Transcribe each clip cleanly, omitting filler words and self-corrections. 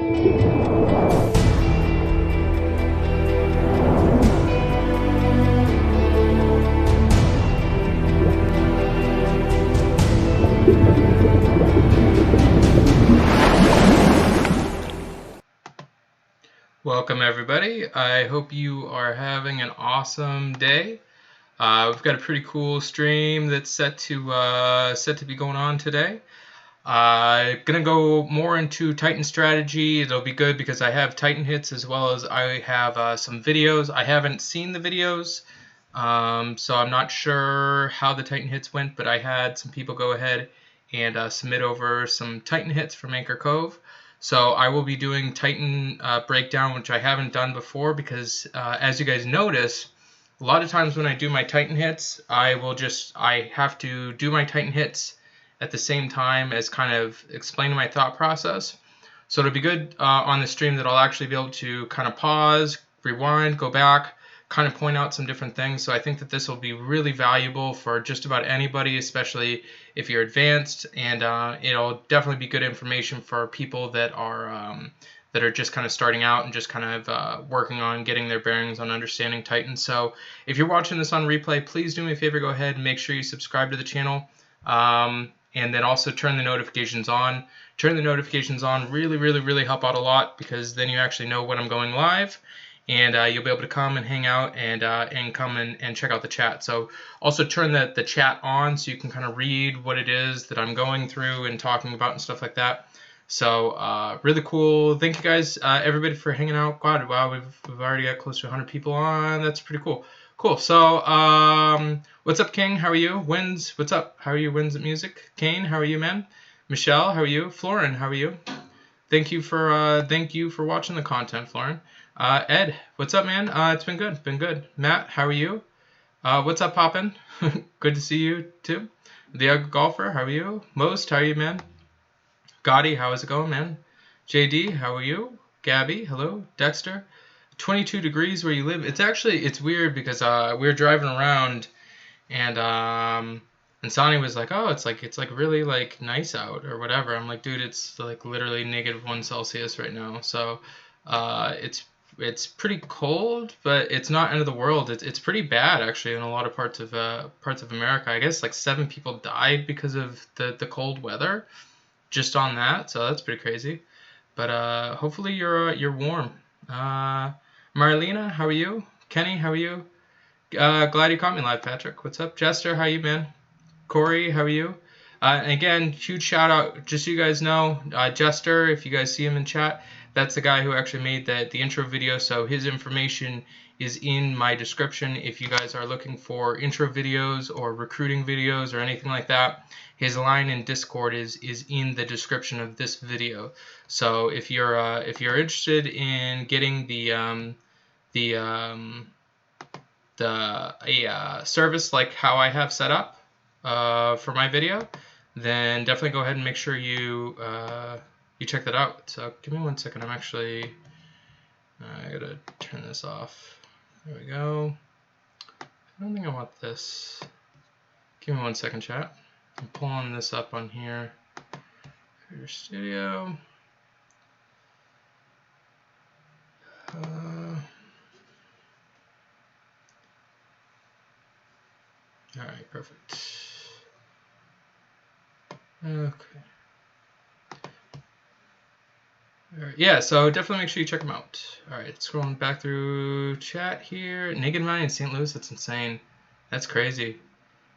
Welcome everybody. I hope you are having an awesome day. We've got a pretty cool stream that's set to be going on today. Gonna go more into Titan strategy. It'll be good because I have Titan hits as well as I have some videos. I haven't seen the videos, so I'm not sure how the Titan hits went, but I had some people go ahead and submit over some Titan hits from Anchor Cove. So I will be doing Titan breakdown, which I haven't done before because as you guys notice, a lot of times when I do my Titan hits, I have to do my Titan hits at the same time as kind of explaining my thought process. So it'll be good on the stream that I'll actually be able to kind of pause, rewind, go back, kind of point out some different things. So I think that this will be really valuable for just about anybody, especially if you're advanced, and it'll definitely be good information for people that are just kind of starting out and just kind of working on getting their bearings on understanding Titan. So if you're watching this on replay, please do me a favor, go ahead and make sure you subscribe to the channel, and then also turn the notifications on. Turn the notifications on really help out a lot, because then you actually know when I'm going live, and you'll be able to come and hang out and come and check out the chat. So also turn the chat on so you can kind of read what it is that I'm going through and talking about and stuff like that. So really cool. Thank you guys, everybody, for hanging out. God, wow, we've already got close to 100 people on. That's pretty cool. Cool. So what's up, King? How are you? Wins, what's up? How are you? Wins at Music. Kane, how are you, man? Michelle, how are you? Florin, how are you? Thank you for watching the content, Florin. Ed, what's up, man? It's been good. Matt, how are you? What's up, Poppin? Good to see you too. The Ugly Golfer, how are you? Most, how are you, man? Gotti, how is it going, man? JD, how are you? Gabby, hello. Dexter, 22 degrees where you live. It's weird because we were driving around, and Sonny was like, oh, it's like really like nice out or whatever. I'm like, dude, it's like literally -1 Celsius right now. So it's pretty cold, but it's not end of the world. It's pretty bad actually in a lot of parts of America. I guess like 7 people died because of the cold weather, just on that. So that's pretty crazy. But hopefully you're warm. Marlena, how are you? Kenny, how are you? Glad you caught me live, Patrick. What's up? Jesster, how you been? Corey, how are you? And again, huge shout out, just so you guys know, Jesster, if you guys see him in chat, that's the guy who actually made the intro video. So his information is in my description. If you guys are looking for intro videos or recruiting videos or anything like that, his line in Discord is in the description of this video. So if you're interested in getting a service like how I have set up for my video, then definitely go ahead and make sure you check that out. So give me 1 second. I gotta turn this off. There we go. I don't think I want this. Give me 1 second, chat. I'm pulling this up on here. Your studio. All right, perfect. Okay. All right, yeah, so definitely make sure you check them out. All right, scrolling back through chat here. -9 in St. Louis, that's insane. That's crazy.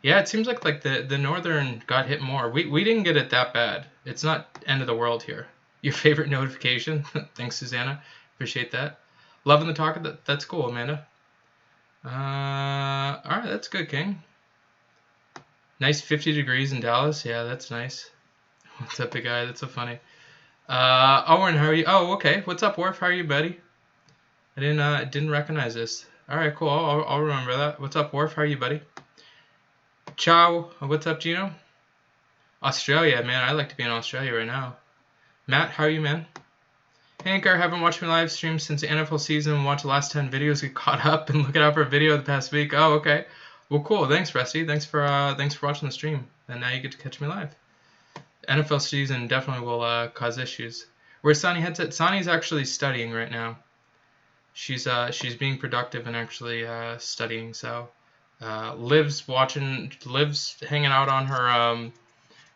Yeah, it seems like the northern got hit more. We didn't get it that bad. It's not end of the world here. Your favorite notification? Thanks, Susanna. Appreciate that. Loving the talk. That's cool, Amanda. All right, that's good, King. Nice 50 degrees in Dallas. Yeah, that's nice. What's up, big guy? That's so funny. Owen, how are you? Oh, okay. What's up, Worf? How are you, buddy? I didn't recognize this. All right, cool. I'll remember that. What's up, Worf? How are you, buddy? Ciao. What's up, Gino? Australia, man. I'd like to be in Australia right now. Matt, how are you, man? Anchor, haven't watched my live stream since the NFL season. Watch the last 10 videos, get caught up, and looking out for a video the past week. Oh, okay. Well, cool. Thanks, Rusty. Thanks for watching the stream. And now you get to catch me live. NFL season definitely will cause issues. Where's Sonny headset? Sonny's actually studying right now. She's being productive and actually studying. So Liv's hanging out on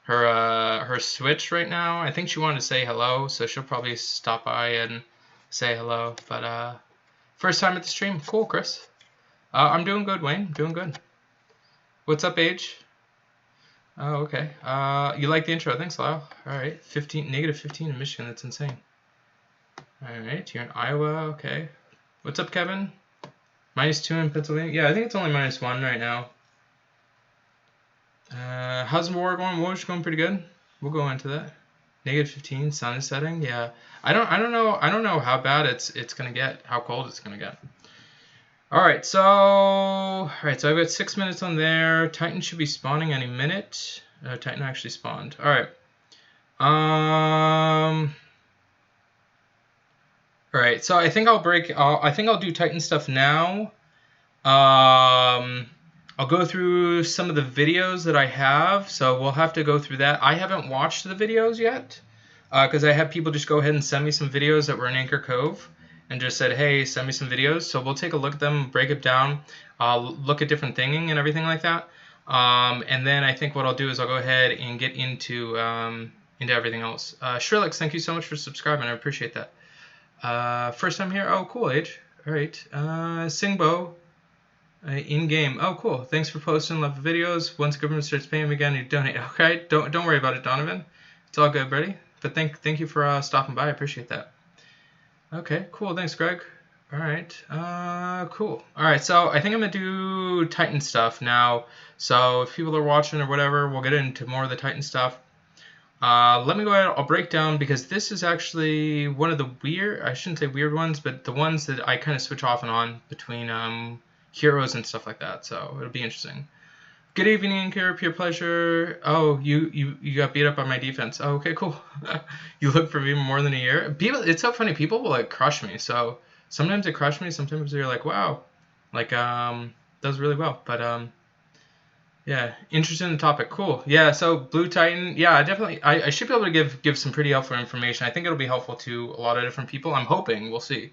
her Switch right now. I think she wanted to say hello, so she'll probably stop by and say hello. But first time at the stream. Cool, Chris. I'm doing good, Wayne. Doing good. What's up, Age? Oh, okay. You like the intro? Thanks, Lyle. All right. -15 in Michigan. That's insane. All right. You're in Iowa. Okay. What's up, Kevin? -2 in Pennsylvania. Yeah, I think it's only -1 right now. How's the war going? War's going pretty good. We'll go into that. -15. Sun is setting. Yeah. I don't know how bad it's gonna get. How cold it's gonna get. All right, so I've got 6 minutes on there. Titan should be spawning any minute. Titan actually spawned. All right. All right. So I think I'll do Titan stuff now. I'll go through some of the videos that I have. So we'll have to go through that. I haven't watched the videos yet because I had people just go ahead and send me some videos that were in Anchor Cove. And just said, hey, send me some videos. So we'll take a look at them, break it down, look at different thinging and everything like that. And then I think what I'll do is I'll go ahead and get into everything else. Shrillex, thank you so much for subscribing. I appreciate that. First time here? Oh, cool, Age. All right. Singbo, in-game. Oh, cool. Thanks for posting. Love the videos. Once government starts paying me again, you donate. Okay, don't worry about it, Donovan. It's all good, buddy. But thank you for stopping by. I appreciate that. Okay, cool. Thanks, Greg. All right, cool. All right, so I think I'm going to do Titan stuff now. So if people are watching or whatever, we'll get into more of the Titan stuff. Let me go ahead. I'll break down because this is actually one of the I shouldn't say weird ones, but the ones that I kind of switch off and on between heroes and stuff like that. So it'll be interesting. Good evening, Kara. Pure pleasure. Oh, you got beat up by my defense. Oh, okay, cool. You look for me more than a year. People, it's so funny. People will like crush me. So sometimes they crush me. Sometimes they're like, wow, like does really well. But yeah, interested in the topic. Cool. Yeah. So Blue Titan. Yeah, definitely. I should be able to give some pretty helpful information. I think it'll be helpful to a lot of different people. I'm hoping. We'll see.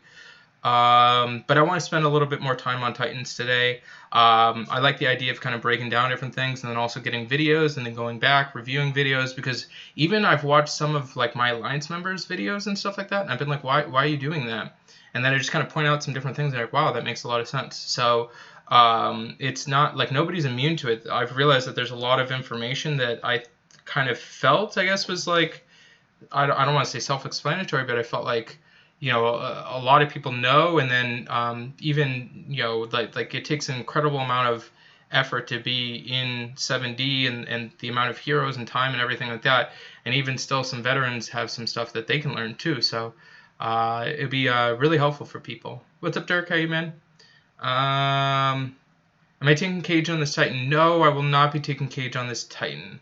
But I want to spend a little bit more time on Titans today. I like the idea of kind of breaking down different things and then also getting videos and then going back, reviewing videos, because even I've watched some of like my Alliance members' videos and stuff like that, and I've been like, why are you doing that? And then I just kind of point out some different things and like, wow, that makes a lot of sense. So it's not like nobody's immune to it. I've realized that there's a lot of information that I kind of felt, I guess, was like, I don't want to say self-explanatory, but I felt like, you know, a lot of people know, and then even, you know, like it takes an incredible amount of effort to be in 7D and the amount of heroes and time and everything like that, and even still some veterans have some stuff that they can learn too, so it'd be really helpful for people. What's up, Dirk? How you, man? Am I taking Cage on this Titan? No, I will not be taking Cage on this Titan.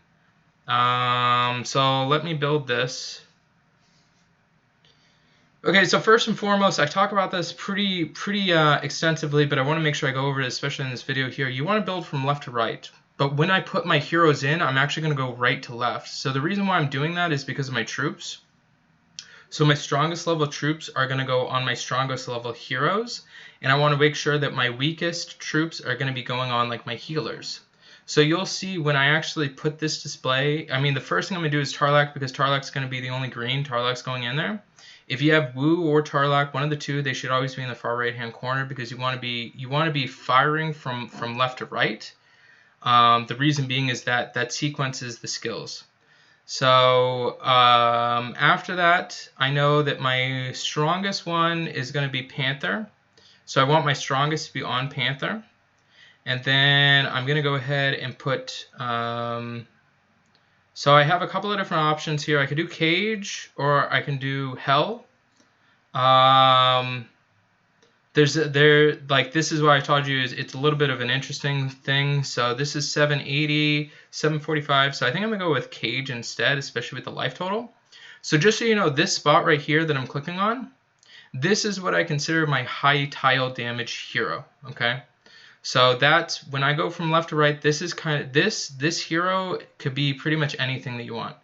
So let me build this. Okay, so first and foremost, I talk about this pretty extensively, but I want to make sure I go over it, especially in this video here. You want to build from left to right, but when I put my heroes in, I'm actually going to go right to left. So the reason why I'm doing that is because of my troops. So my strongest level troops are going to go on my strongest level heroes, and I want to make sure that my weakest troops are going to be going on like my healers. So you'll see when I actually put this display, I mean, the first thing I'm going to do is Tarlac, because Tarlac's going to be the only green. Tarlac's going in there. If you have Wu or Tarlac, one of the two, they should always be in the far right-hand corner because you want to be firing from left to right. The reason being is that sequences the skills. So after that, I know that my strongest one is going to be Panther. So I want my strongest to be on Panther. And then I'm going to go ahead and put... So I have a couple of different options here. I could do Cage or I can do Hell. This is what I told you is it's a little bit of an interesting thing. So this is 780, 745. So I think I'm gonna go with Cage instead, especially with the life total. So just so you know, this spot right here that I'm clicking on, this is what I consider my high tile damage hero. Okay. So that's when I go from left to right. This is kind of this hero could be pretty much anything that you want.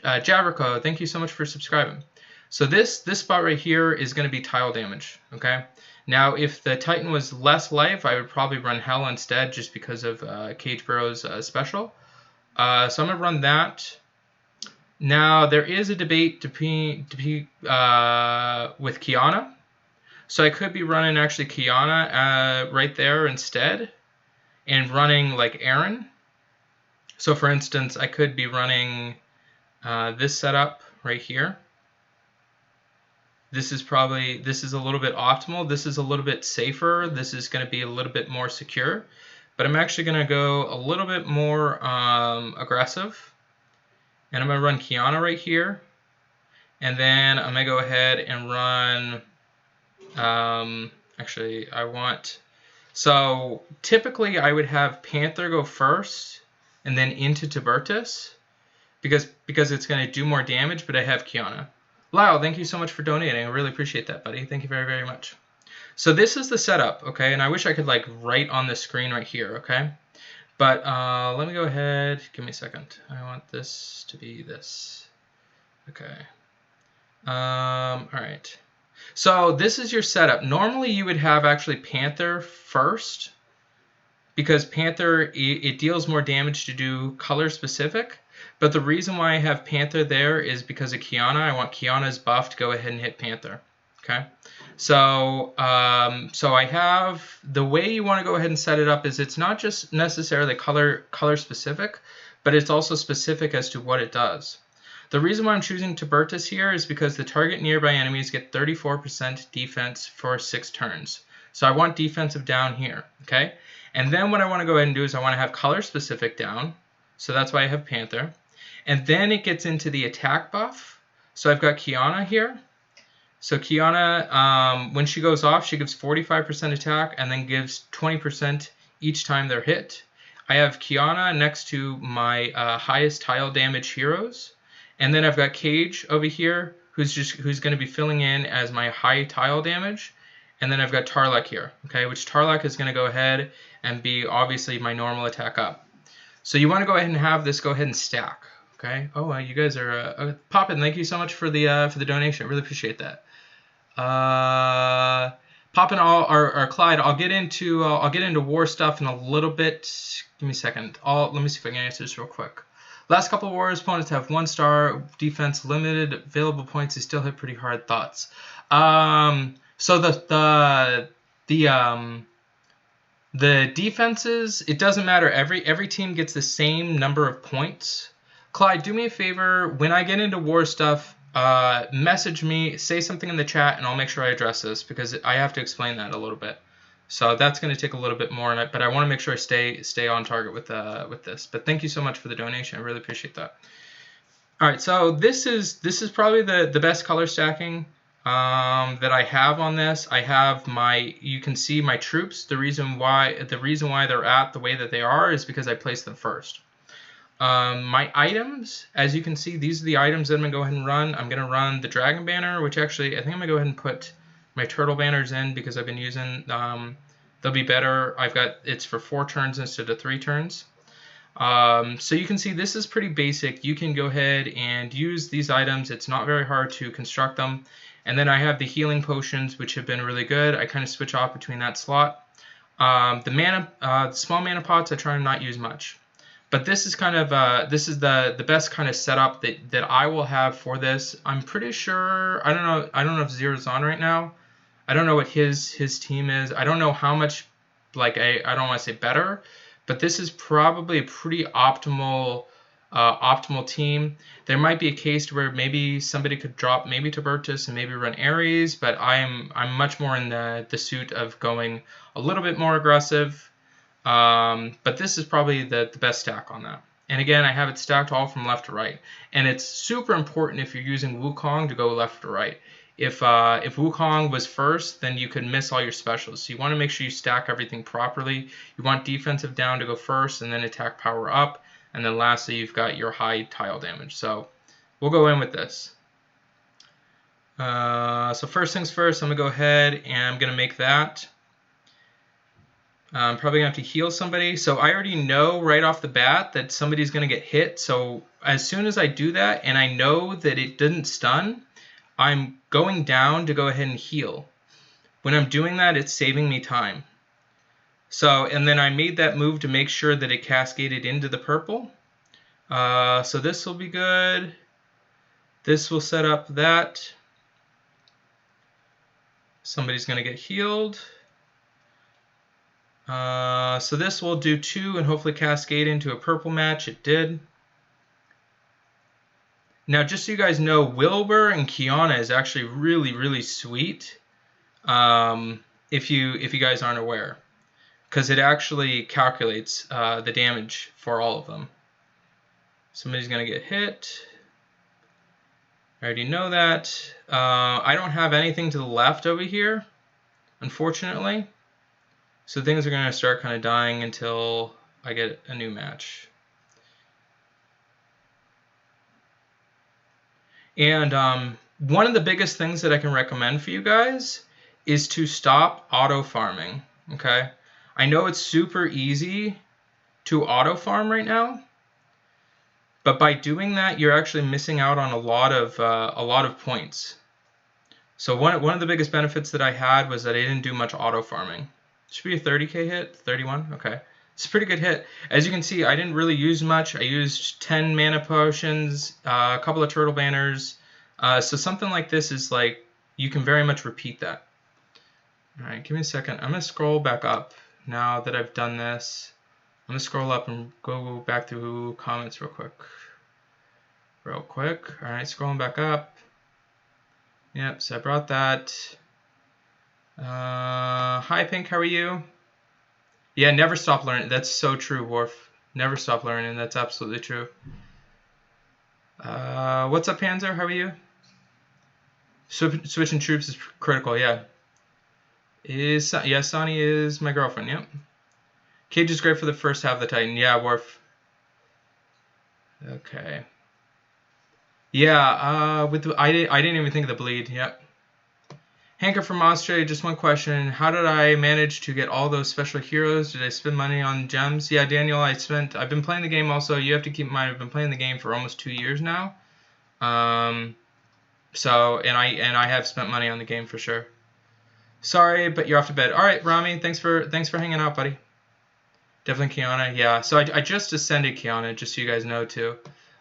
Javrico, thank you so much for subscribing. So this spot right here is going to be tile damage, okay? Now, if the Titan was less life, I would probably run Hell instead just because of Cage Burrow's special. So I'm going to run that. Now, there is a debate with Kiana. So I could be running actually Kiana right there instead and running like Aaron. So for instance, I could be running this setup right here. This is a little bit optimal. This is a little bit safer. This is going to be a little bit more secure. But I'm actually going to go a little bit more aggressive. And I'm going to run Kiana right here. And then I'm going to go ahead and run... actually, I want... So typically I would have Panther go first and then into Tiburtus because it's going to do more damage, but I have Kiana. Lyle, thank you so much for donating. I really appreciate that, buddy. Thank you very, very much. So this is the setup, okay? And I wish I could like write on the screen right here, okay? But let me go ahead. Give me a second. I want this to be this. Okay. All right. So this is your setup. Normally you would have actually Panther first because Panther, it deals more damage to do color specific. But the reason why I have Panther there is because of Kiana. I want Kiana's buff to go ahead and hit Panther. Okay. So so I have, the way you want to go ahead and set it up is it's not just necessarily color specific, but it's also specific as to what it does. The reason why I'm choosing Tiburtus here is because the target nearby enemies get 34% defense for 6 turns. So I want defensive down here, okay? And then what I want to go ahead and do is I want to have color specific down. So that's why I have Panther. And then it gets into the attack buff. So I've got Kiana here. So Kiana, when she goes off, she gives 45% attack and then gives 20% each time they're hit. I have Kiana next to my highest tile damage heroes. And then I've got Cage over here, who's going to be filling in as my high tile damage. And then I've got Tarlek here, okay, which Tarlek is going to go ahead and be obviously my normal attack up. So you want to go ahead and have this go ahead and stack, okay? Oh, you guys are Poppin', thank you so much for the donation. I really appreciate that. Poppin' or Clyde, I'll get into war stuff in a little bit. Give me a second. Let me see if I can answer this real quick. Last couple of wars, opponents have 1-star defense, limited available points. They still hit pretty hard. Thoughts. So the defenses, it doesn't matter. Every team gets the same number of points. Clyde, do me a favor. When I get into war stuff, message me, say something in the chat, and I'll make sure I address this because I have to explain that a little bit. So that's going to take a little bit more, but I want to make sure I stay on target with this. But thank you so much for the donation. I really appreciate that. All right, so this is probably the best color stacking that I have on this. I have you can see my troops. The reason why they're at the way that they are is because I placed them first. My items, as you can see, these are the items that I'm going to go ahead and run. I'm going to run the Dragon Banner, which actually I think I'm going to go ahead and put my turtle banners in because I've been using, they'll be better. It's for 4 turns instead of 3 turns. So you can see this is pretty basic. You can go ahead and use these items. It's not very hard to construct them. And then I have the healing potions, which have been really good. I kind of switch off between that slot. The small mana pots I try and not use much. But this is kind of the best kind of setup that I will have for this. I'm pretty sure, I don't know if Zero's on right now. I don't know what his team is. I don't know how much, like, I don't want to say better, but this is probably a pretty optimal team. There might be a case where maybe somebody could drop maybe Tiburtus and maybe run Ares, but I'm much more in the suit of going a little bit more aggressive. But this is probably the best stack on that. And again, I have it stacked all from left to right. And it's super important if you're using Wukong to go left to right. If Wukong was first, then you could miss all your specials. So you want to make sure you stack everything properly. You want defensive down to go first, and then attack power up. And then lastly, you've got your high tile damage. So we'll go in with this. So first things first, I'm going to go ahead and I'm going to make that. I'm probably going to have to heal somebody. So I already know right off the bat that somebody's going to get hit. So as soon as I do that and I know that it didn't stun, I'm going down to go ahead and heal. When I'm doing that, it's saving me time. So, and then I made that move to make sure that it cascaded into the purple. So this will be good. This will set up that. Somebody's going to get healed. So this will do 2 and hopefully cascade into a purple match. It did. Now, just so you guys know, Wilbur and Kiana is actually really, really sweet. If you guys aren't aware, because it actually calculates the damage for all of them. Somebody's gonna get hit. I already know that. I don't have anything to the left over here, unfortunately. So things are gonna start kind of dying until I get a new match. And one of the biggest things that I can recommend for you guys is to stop auto farming. Okay, I know it's super easy to auto farm right now, but by doing that, you're actually missing out on a lot of points. So one of the biggest benefits that I had was that I didn't do much auto farming. Should be a 30k hit, 31. Okay, it's a pretty good hit. As you can see, I didn't really use much. I used 10 mana potions, a couple of turtle banners. So something like this is like you can very much repeat that. All right, give me a second. I'm gonna scroll back up now that I've done this. I'm gonna scroll up and go back through comments real quick. All right, scrolling back up. Yep, so I brought that. Hi Pink, how are you? Yeah, never stop learning. That's so true, Worf. Never stop learning. That's absolutely true. What's up, Panzer? How are you? Switching troops is critical, yeah. Sonny is my girlfriend, yep. Cage is great for the first half of the Titan. Yeah, Worf. Okay. Yeah, I didn't even think of the bleed, yep. Hanker from Australia, just one question. How did I manage to get all those special heroes? Did I spend money on gems? Yeah, Daniel, I've been playing the game also. You have to keep in mind I've been playing the game for almost 2 years now. So I have spent money on the game for sure. Sorry, but you're off to bed. All right, Rami, thanks for hanging out, buddy. Definitely Kiana, yeah. So I just ascended Kiana, just so you guys know too.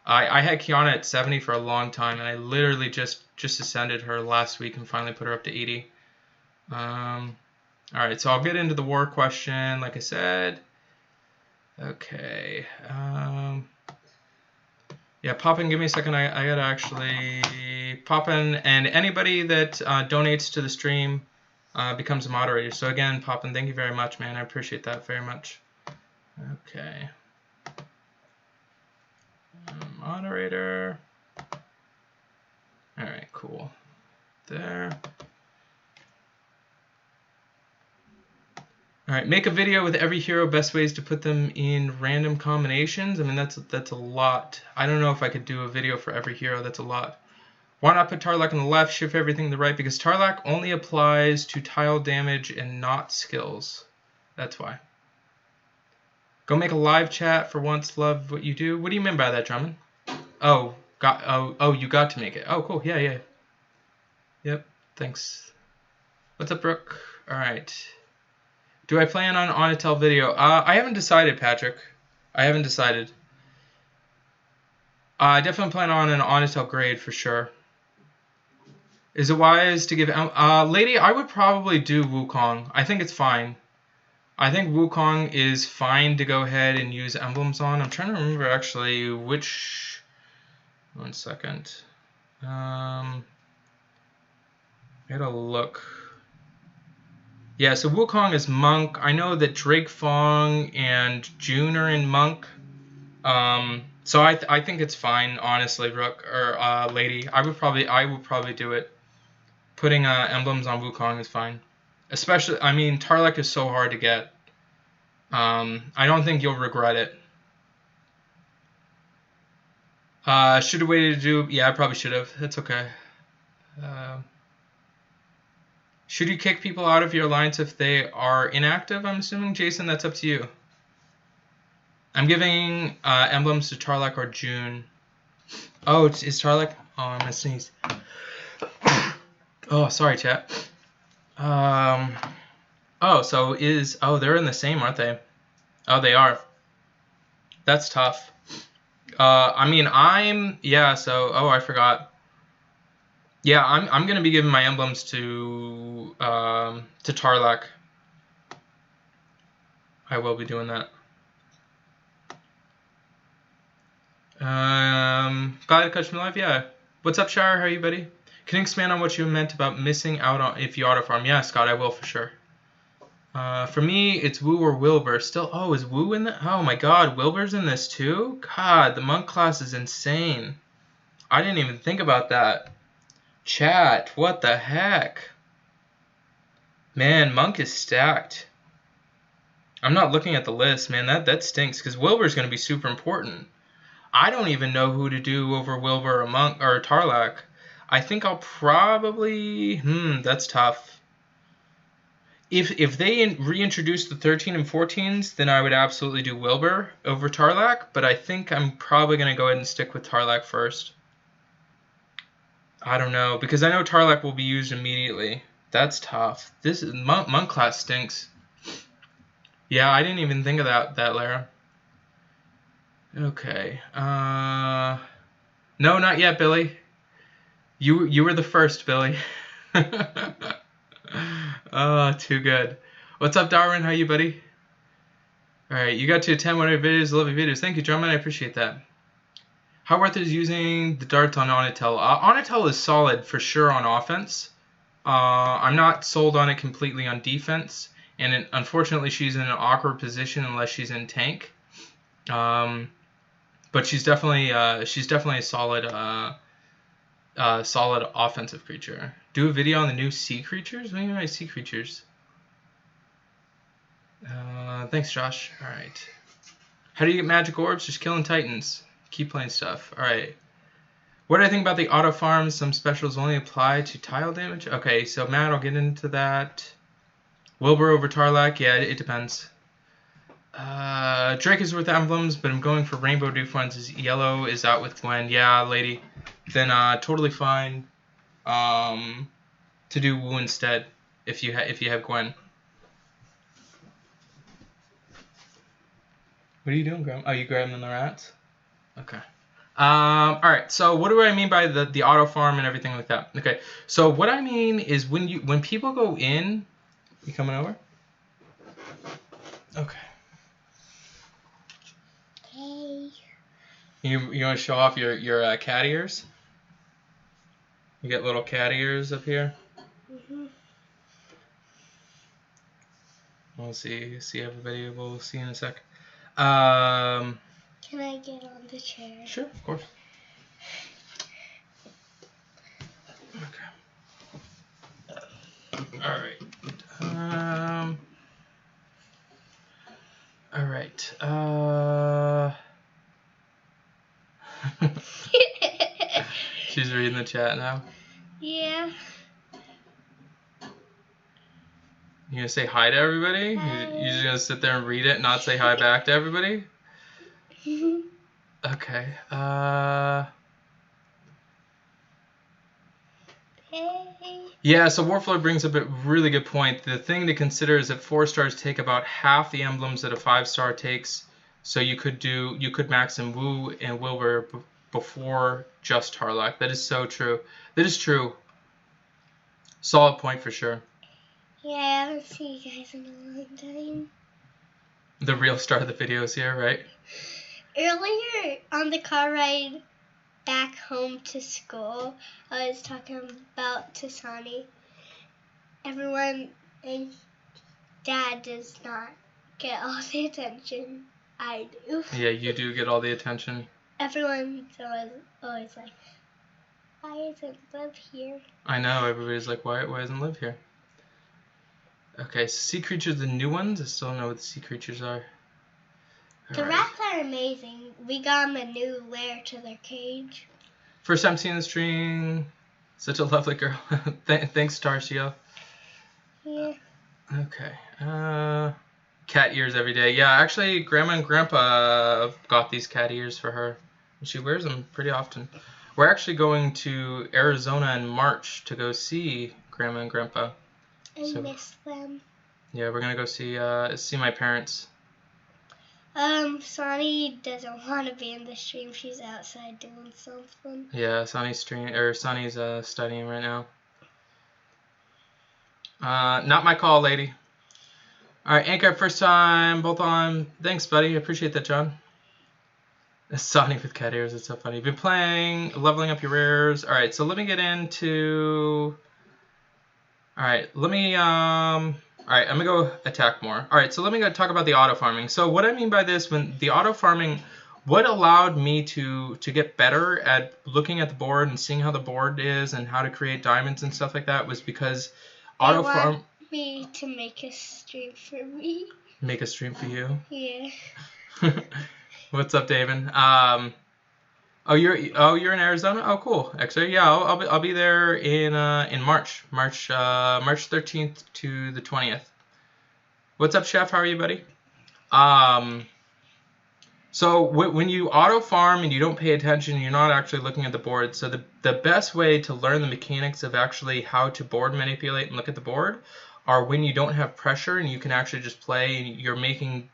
I had Kiana at 70 for a long time, and I literally just ascended her last week and finally put her up to 80. All right, so I'll get into the war question, like I said. Okay. Yeah, Poppin, give me a second. I gotta actually Poppin, and anybody that donates to the stream becomes a moderator. So again, Poppin, thank you very much, man. I appreciate that very much. Okay. Moderator. All right, cool. There. All right, make a video with every hero, best ways to put them in random combinations. I mean, that's a lot. I don't know if I could do a video for every hero. That's a lot. Why not put Tarlac on the left, shift everything to the right? Because Tarlac only applies to tile damage and not skills. That's why. Go make a live chat for once. Love what you do. What do you mean by that, Drummond? Oh, you got to make it. Oh, cool. Yeah. Yep. Thanks. What's up, Brooke? All right. Do I plan on Onatel video? I haven't decided, Patrick. I haven't decided. I definitely plan on an Onatel grade for sure. Is it wise to give... Lady, I would probably do Wukong. I think it's fine. I think Wukong is fine to go ahead and use emblems on. I'm trying to remember actually which... One second. I gotta look. Yeah, so Wukong is Monk. I know that Drake Fong and June are in Monk. So I think it's fine, honestly, Rook or Lady. I would probably do it. Putting emblems on Wukong is fine. Especially, I mean, Tarlac is so hard to get. I don't think you'll regret it. Should have waited to do... Yeah, I probably should have. It's okay. Should you kick people out of your alliance if they are inactive? I'm assuming, Jason, that's up to you. I'm giving emblems to Tarlak or June. Oh, is Tarlak? Oh, I'm gonna sneeze. Oh, sorry, chat. Oh, they're in the same, aren't they? Oh, they are. That's tough. I mean, I forgot. Yeah, I'm gonna be giving my emblems to Tarlak. I will be doing that. Glad to catch me live. Yeah. What's up, Shire? How are you, buddy? Can you expand on what you meant about missing out on if you auto farm? Yeah, Scott, I will for sure. For me, it's Wu or Wilbur. Still, is Wu in that? Oh my God, Wilbur's in this too? God, the monk class is insane. I didn't even think about that. Chat, what the heck? Man, monk is stacked. I'm not looking at the list, man. That stinks because Wilbur's going to be super important. I don't even know who to do over Wilbur or monk or Tarlak. I think I'll probably. That's tough. If they reintroduce the 13 and 14s, then I would absolutely do Wilbur over Tarlak, but I think I'm probably going to go ahead and stick with Tarlak first. I don't know, because I know Tarlak will be used immediately. That's tough. This is monk class stinks. Yeah, I didn't even think of that Lara. Okay. No, not yet, Billy. You were the first, Billy. Oh, too good. What's up, Darwin? How you, buddy? All right, you got to attend one of your videos. Love your videos. Thank you, Drummond. I appreciate that. How worth it is using the darts on Onatel? Onatel is solid for sure on offense. I'm not sold on it completely on defense, and unfortunately, she's in an awkward position unless she's in tank. But she's definitely a solid offensive creature. Do a video on the new sea creatures? What do you mean by sea creatures? Thanks, Josh. All right. How do you get magic orbs? Just killing titans. Keep playing stuff. All right. What do I think about the auto farms? Some specials only apply to tile damage. Okay, so Matt, I'll get into that. Wilbur over Tarlak. Yeah, it depends. Drake is worth emblems, but I'm going for Rainbow Doof ones. Yellow is out with Gwen. Yeah, lady. Then totally fine to do Wu instead if you have Gwen. What are you doing, Graham? Oh, you grabbing the rats? Okay. All right. So what do I mean by the auto farm and everything like that? Okay. So what I mean is when people go in, you coming over? Okay. Hey. You want to show off your cat ears? You get little cat ears up here. We'll see everybody. We'll see in a sec. Can I get on the chair? Sure, of course. Okay. All right. All right. She's reading the chat now. Yeah. You gonna say hi to everybody? Hi. You just gonna sit there and read it and not say hi back to everybody? Okay. Hey. Yeah, so Warflow brings up a really good point. The thing to consider is that 4-stars take about half the emblems that a 5-star takes. So you could max in Wu and Wilbur before just Tarlak. That is so true. That is true. Solid point for sure. Yeah, I haven't seen you guys in a long time. The real star of the video is here, right? Earlier on the car ride back home to school, I was talking about Tasani. Everyone and Dad does not get all the attention I do. Yeah, you do get all the attention. Everyone's always like, why isn't Liv here? I know, everybody's like, why doesn't Liv here? Okay, so sea creatures, the new ones? I still don't know what the sea creatures are. The rats are amazing. We got them a new lair to their cage. First time seeing the stream. Such a lovely girl. Thanks, Tarshio. Yeah. Okay. Cat ears every day. Yeah, actually, Grandma and Grandpa got these cat ears for her. She wears them pretty often. We're actually going to Arizona in March to go see Grandma and Grandpa. I miss them. Yeah, we're gonna go see my parents. Sonny doesn't want to be in the stream. She's outside doing something. Yeah, Sonny's studying right now. Not my call, lady. All right, Anchor, first time, both on. Thanks, buddy. I appreciate that, John. Sonny with cat ears. It's so funny. You've been playing, leveling up your rares. All right, so let me get into. All right, let me. All right, I'm gonna go attack more. All right, so let me go talk about the auto farming. So what I mean by this, when the auto farming, what allowed me to get better at looking at the board and seeing how the board is and how to create diamonds and stuff like that was because auto farm. Me to make a stream for me. Make a stream for you. Yeah. What's up, David? You're in Arizona. Oh, cool. X-ray. Yeah, I'll be there in March 13th to the 20th. What's up, Chef? How are you, buddy? So when you auto farm and you don't pay attention, you're not actually looking at the board. So the best way to learn the mechanics of actually how to board manipulate and look at the board are when you don't have pressure and you can actually just play and you're making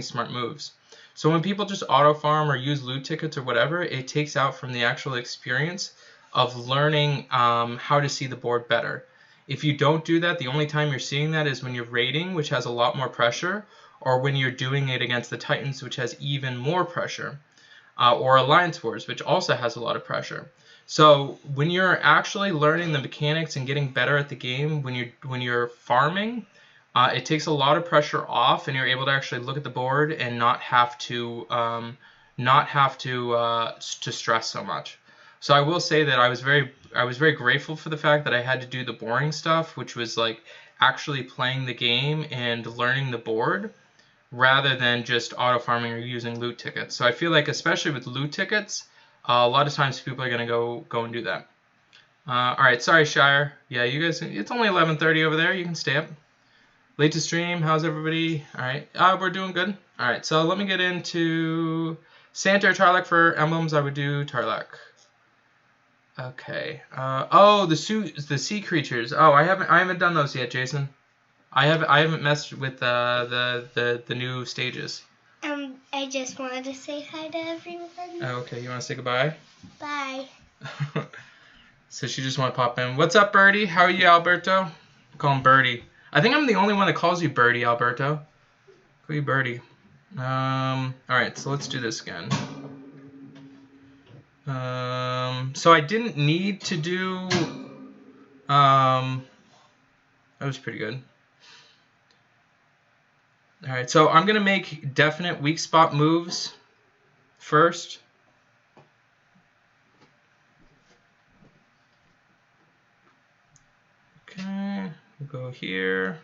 smart moves. So when people just auto farm or use loot tickets or whatever, it takes out from the actual experience of learning how to see the board better. If you don't do that, the only time you're seeing that is when you're raiding, which has a lot more pressure, or when you're doing it against the Titans, which has even more pressure, or Alliance Wars, which also has a lot of pressure. So when you're actually learning the mechanics and getting better at the game, when you're farming, it takes a lot of pressure off, and you're able to actually look at the board and not have to stress so much. So I will say that I was very grateful for the fact that I had to do the boring stuff, which was like actually playing the game and learning the board, rather than just auto farming or using loot tickets. So I feel like, especially with loot tickets, a lot of times people are gonna go and do that. All right, sorry Shire. Yeah, you guys. It's only 11:30 over there. You can stay up. Late to stream. How's everybody? All right. We're doing good. All right. So let me get into Santa or Tarlac for emblems. I would do Tarlac. Okay. The sea creatures. Oh, I haven't done those yet, Jason. I haven't messed with the new stages. I just wanted to say hi to everyone. Oh, okay. You want to say goodbye? Bye. So she just want to pop in. What's up, Birdie? How are you, Alberto? Call him Birdie. I think I'm the only one that calls you Birdie, Alberto. Call you Birdie. All right. So let's do this again. So I didn't need to do. That was pretty good. All right, so I'm gonna make definite weak spot moves first. Okay, we'll go here.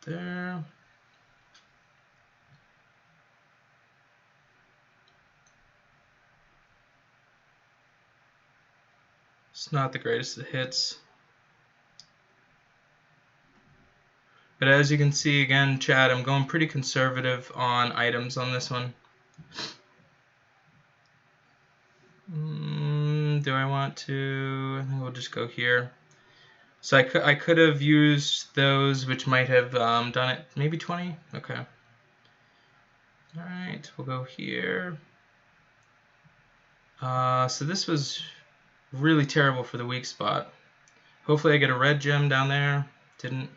There. It's not the greatest of hits. But as you can see, again, Chad, I'm going pretty conservative on items on this one. Do I want to? I think we'll just go here. So I could have used those, which might have done it. Maybe 20? Okay. All right, we'll go here. So this was really terrible for the weak spot. Hopefully I get a red gem down there. Didn't.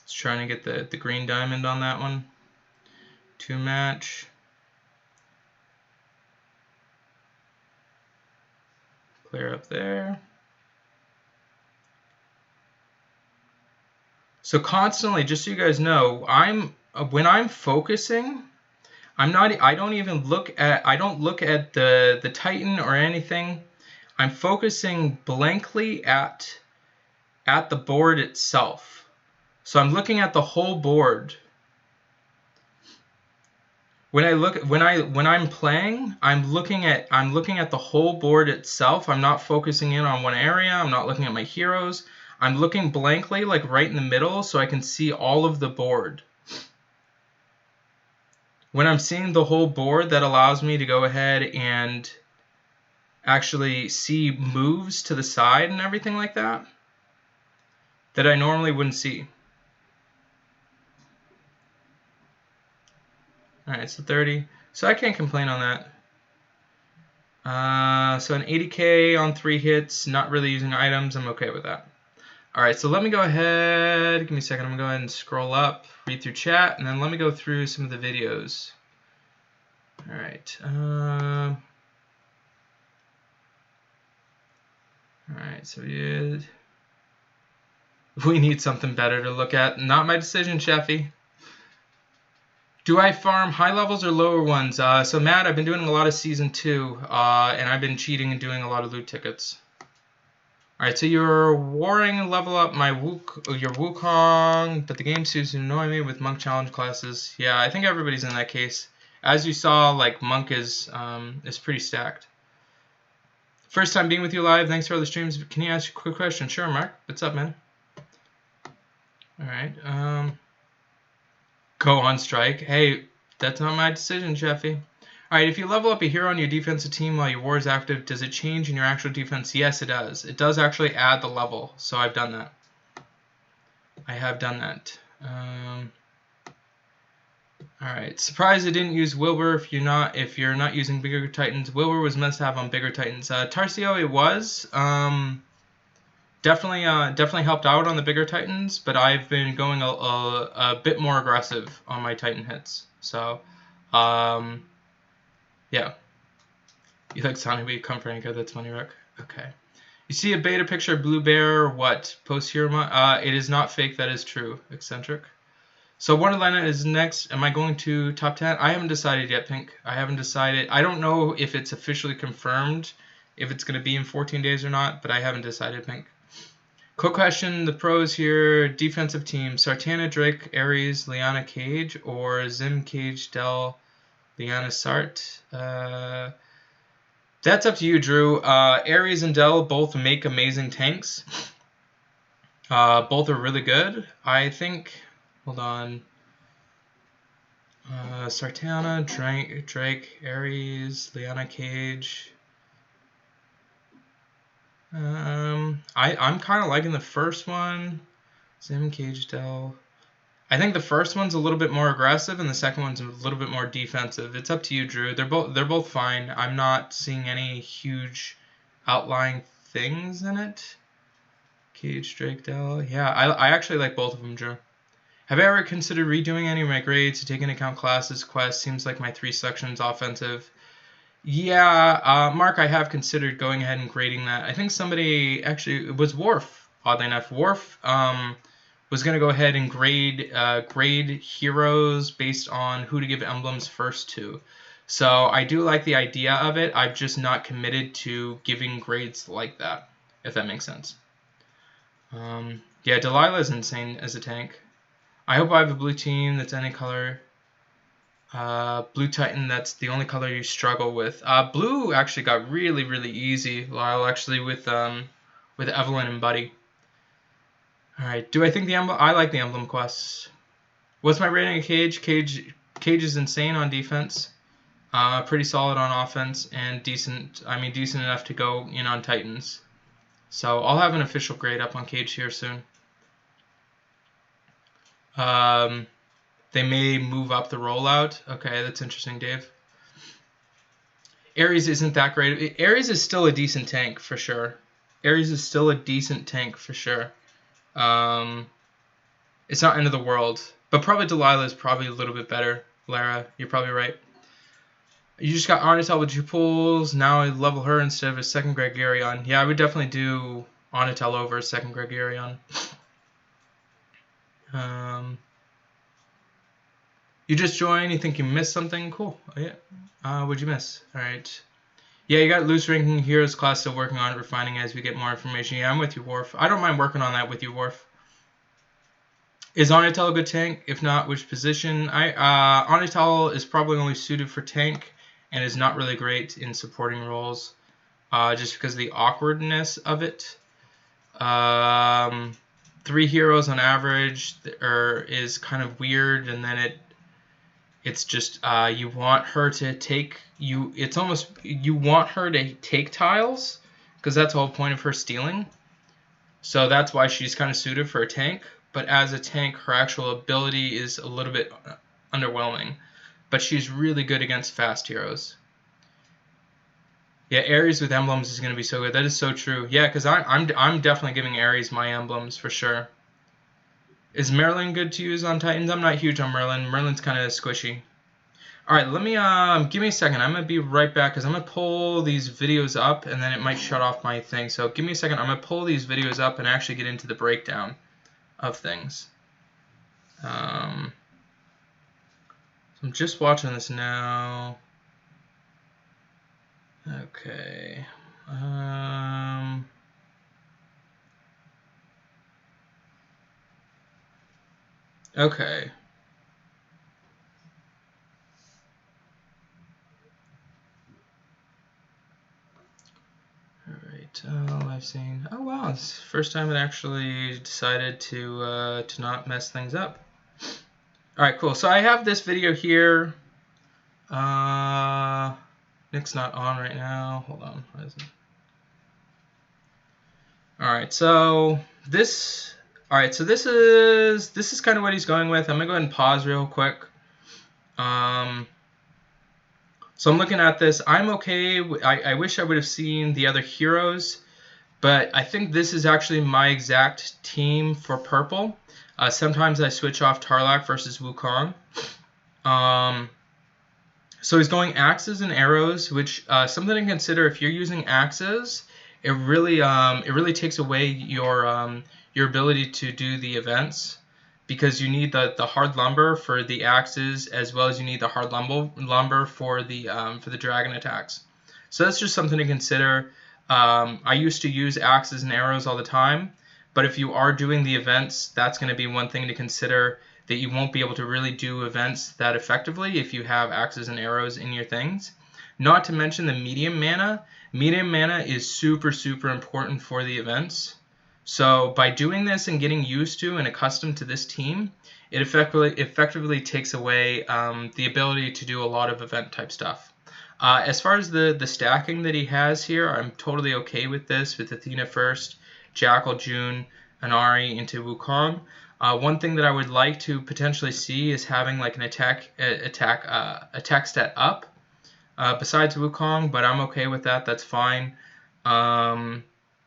Just trying to get the green diamond on that one. 2 match. Clear up there. So constantly, just so you guys know, when I'm focusing, I don't look at the Titan or anything. I'm focusing blankly at the board itself. So I'm looking at the whole board. When I'm playing, I'm looking at the whole board itself. I'm not focusing in on one area. I'm not looking at my heroes. I'm looking blankly, like right in the middle, so I can see all of the board. When I'm seeing the whole board, that allows me to go ahead and actually see moves to the side and everything like that I normally wouldn't see. Alright, so 30. So I can't complain on that. So an 80k on 3 hits, not really using items, I'm okay with that. Alright, so let me go ahead, give me a second, I'm going to go ahead and scroll up, read through chat, and then let me go through some of the videos. Alright. Alright, so we need something better to look at. Not my decision, Sheffy. Do I farm high levels or lower ones? So Matt, I've been doing a lot of Season 2, and I've been cheating and doing a lot of loot tickets. Alright, so you're warring level up your Wukong, but the game seems to annoy me with Monk Challenge classes. Yeah, I think everybody's in that case. As you saw, like, Monk is pretty stacked. First time being with you live, thanks for all the streams. Can you ask a quick question? Sure, Mark. What's up, man? Alright, go on strike. Hey, that's not my decision, Sheffy. Alright, if you level up a hero on your defensive team while your war is active, does it change in your actual defense? Yes, it does. It does actually add the level, so I've done that. I have done that. Alright, surprised I didn't use Wilbur if you're not using bigger Titans. Wilbur was must have on bigger Titans. Tarcio, it was. Definitely helped out on the bigger Titans, but I've been going a bit more aggressive on my Titan hits. So, yeah. You like Sonic, but you come for Anchor. That's funny, Rick. Okay. You see a beta picture of Blue Bear, what? Post here? It is not fake, that is true. Eccentric. So Wonderland is next. Am I going to top 10? I haven't decided yet, Pink. I haven't decided. I don't know if it's officially confirmed, if it's going to be in 14 days or not, but I haven't decided, Pink. Quick question, the pros here, defensive team, Sartana, Drake, Ares, Liana, Cage, or Zim, Cage, Del, Liana, Sart? That's up to you, Drew. Ares and Del both make amazing tanks. Both are really good. I think, hold on. Sartana, Drake, Ares, Liana, Cage. I'm kind of liking the first one. Zim, Cage, Del. I think the first one's a little bit more aggressive, and the second one's a little bit more defensive. It's up to you, Drew. They're both fine. I'm not seeing any huge outlying things in it. Cage, Drake, Del. Yeah, I actually like both of them, Drew. Have I ever considered redoing any of my grades to take into account classes, quests? Seems like my 3 sections offensive. Yeah, Mark, I have considered going ahead and grading that. I think somebody, actually, it was Worf, oddly enough. Worf was going to go ahead and grade heroes based on who to give emblems first to. So I do like the idea of it. I've just not committed to giving grades like that, if that makes sense. Yeah, Delilah is insane as a tank. I hope I have a blue team that's any color. Blue Titan, that's the only color you struggle with. Blue actually got really, really easy, Lyle, actually, with Evelyn and Buddy. Alright, do I think the emblem? I like the emblem quests. What's my rating of Cage? Cage is insane on defense. Pretty solid on offense, and decent enough to go in on Titans. So I'll have an official grade up on Cage here soon. They may move up the rollout. Okay, that's interesting, Dave. Ares isn't that great. Ares is still a decent tank, for sure. Ares is still a decent tank, for sure. It's not end of the world. But probably Delilah is probably a little bit better. Lara, you're probably right. You just got Anatel with 2 pulls. Now I level her instead of a second Gregarion. Yeah, I would definitely do Anatel over a second Gregarion. You just joined. You think you missed something? Cool. Oh, yeah. What'd you miss? All right. Yeah, you got loose ranking heroes class still working on it, refining as we get more information. Yeah, I'm with you, Worf. I don't mind working on that with you, Worf. Is Anatel a good tank? If not, which position? Anatel is probably only suited for tank and is not really great in supporting roles, just because of the awkwardness of it. 3 heroes on average is kind of weird, and then it's just you want her to take you. It's almost you want her to take tiles because that's the whole point of her stealing. So that's why she's kind of suited for a tank. But as a tank, her actual ability is a little bit underwhelming. But she's really good against fast heroes. Yeah, Ares with emblems is going to be so good. That is so true. Yeah, because I'm definitely giving Ares my emblems for sure. Is Merlin good to use on Titans? I'm not huge on Merlin. Merlin's kind of squishy. All right, let me give me a second. I'm gonna be right back because I'm gonna pull these videos up and then it might shut off my thing. So give me a second. I'm gonna pull these videos up and actually get into the breakdown of things. So I'm just watching this now. Okay. Okay. Alright, I've seen. Oh wow, it's the first time it actually decided to not mess things up. Alright, cool. So I have this video here. Nick's not on right now. Hold on. What is it? Alright, so this is kind of what he's going with. I'm gonna go ahead and pause real quick. So I'm looking at this. I'm okay. I wish I would have seen the other heroes, but I think this is actually my exact team for purple. Sometimes I switch off Tarlac versus Wukong. So he's going axes and arrows, which something to consider if you're using axes. It really takes away your ability to do the events, because you need the hard lumber for the axes as well as you need the hard lumber for the dragon attacks. So that's just something to consider. I used to use axes and arrows all the time, but if you are doing the events, that's going to be one thing to consider, that you won't be able to really do events that effectively if you have axes and arrows in your things. Not to mention the medium mana. Medium mana is super, super important for the events. So by doing this and getting used to and accustomed to this team, it effectively takes away the ability to do a lot of event type stuff. As far as the stacking that he has here, I'm totally okay with this, with Athena first, Jackal, June, Anari into Wukong. One thing that I would like to potentially see is having like an attack stat up besides Wukong, but I'm okay with that. That's fine.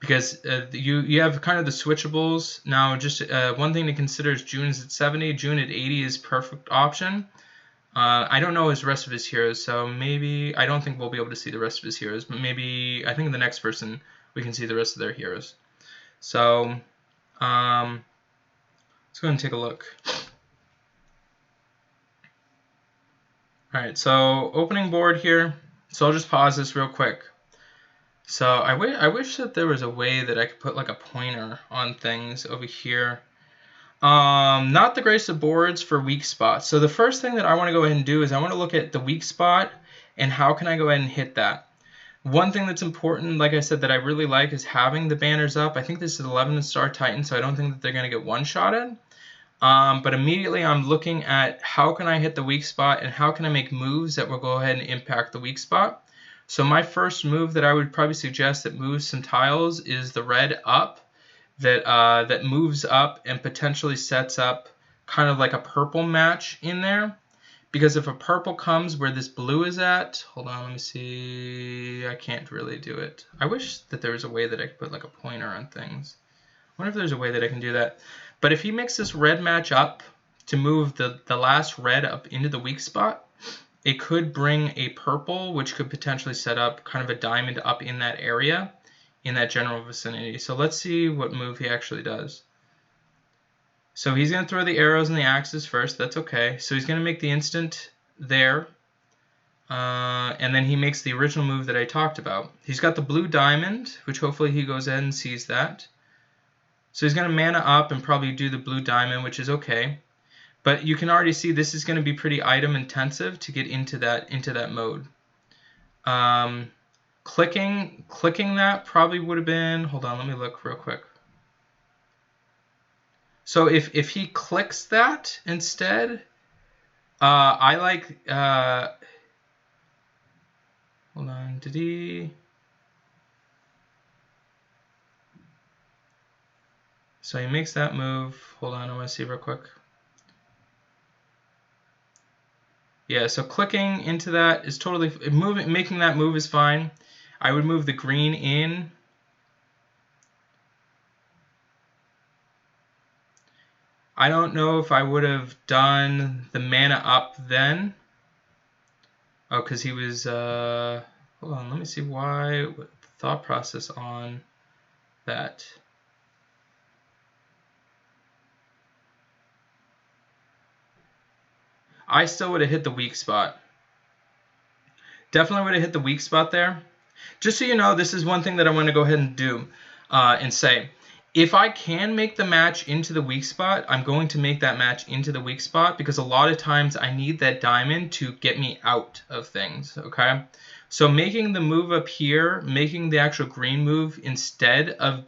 Because you have kind of the switchables. Now, just one thing to consider is June is at 70. June at 80 is perfect option. I don't know his rest of his heroes, so maybe I don't think we'll be able to see the rest of his heroes, but maybe I think the next person we can see the rest of their heroes. So let's go ahead and take a look. Alright, so opening board here. So I'll just pause this real quick. So I wish that there was a way that I could put like a pointer on things over here. Not the greatest of boards for weak spots. So the first thing that I want to go ahead and do is I want to look at the weak spot and how can I go ahead and hit that. One thing that's important, like I said, that I really like is having the banners up. I think this is 11-star Titan, so I don't think that they're going to get one-shotted. But immediately I'm looking at how can I hit the weak spot and how can I make moves that will go ahead and impact the weak spot. So my first move that I would probably suggest that moves some tiles is the red up, that moves up and potentially sets up kind of like a purple match in there. Because if a purple comes where this blue is at, hold on, let me see, I can't really do it. I wish that there was a way that I could put like a pointer on things. I wonder if there's a way that I can do that. But if he makes this red match up to move the last red up into the weak spot, it could bring a purple, which could potentially set up kind of a diamond up in that area, in that general vicinity. So let's see what move he actually does. So he's going to throw the arrows and the axes first. That's okay. So he's going to make the instant there. And then he makes the original move that I talked about. He's got the blue diamond, which hopefully he goes ahead and sees that. So he's going to mana up and probably do the blue diamond, which is okay. But you can already see this is going to be pretty item intensive to get into that mode. Clicking that probably would have been, hold on, let me look real quick. So if he clicks that instead, I like, hold on, did he? So he makes that move. Hold on, I want to see real quick. Yeah, so clicking into that is totally, making that move is fine. I would move the green in. I don't know if I would have done the mana up then. Oh, because he was, hold on, let me see why, what the thought process on that. I still would have hit the weak spot. Definitely would have hit the weak spot there. Just so you know, this is one thing that I want to go ahead and do and say. If I can make the match into the weak spot, I'm going to make that match into the weak spot because a lot of times I need that diamond to get me out of things, okay? So making the move up here, making the actual green move instead of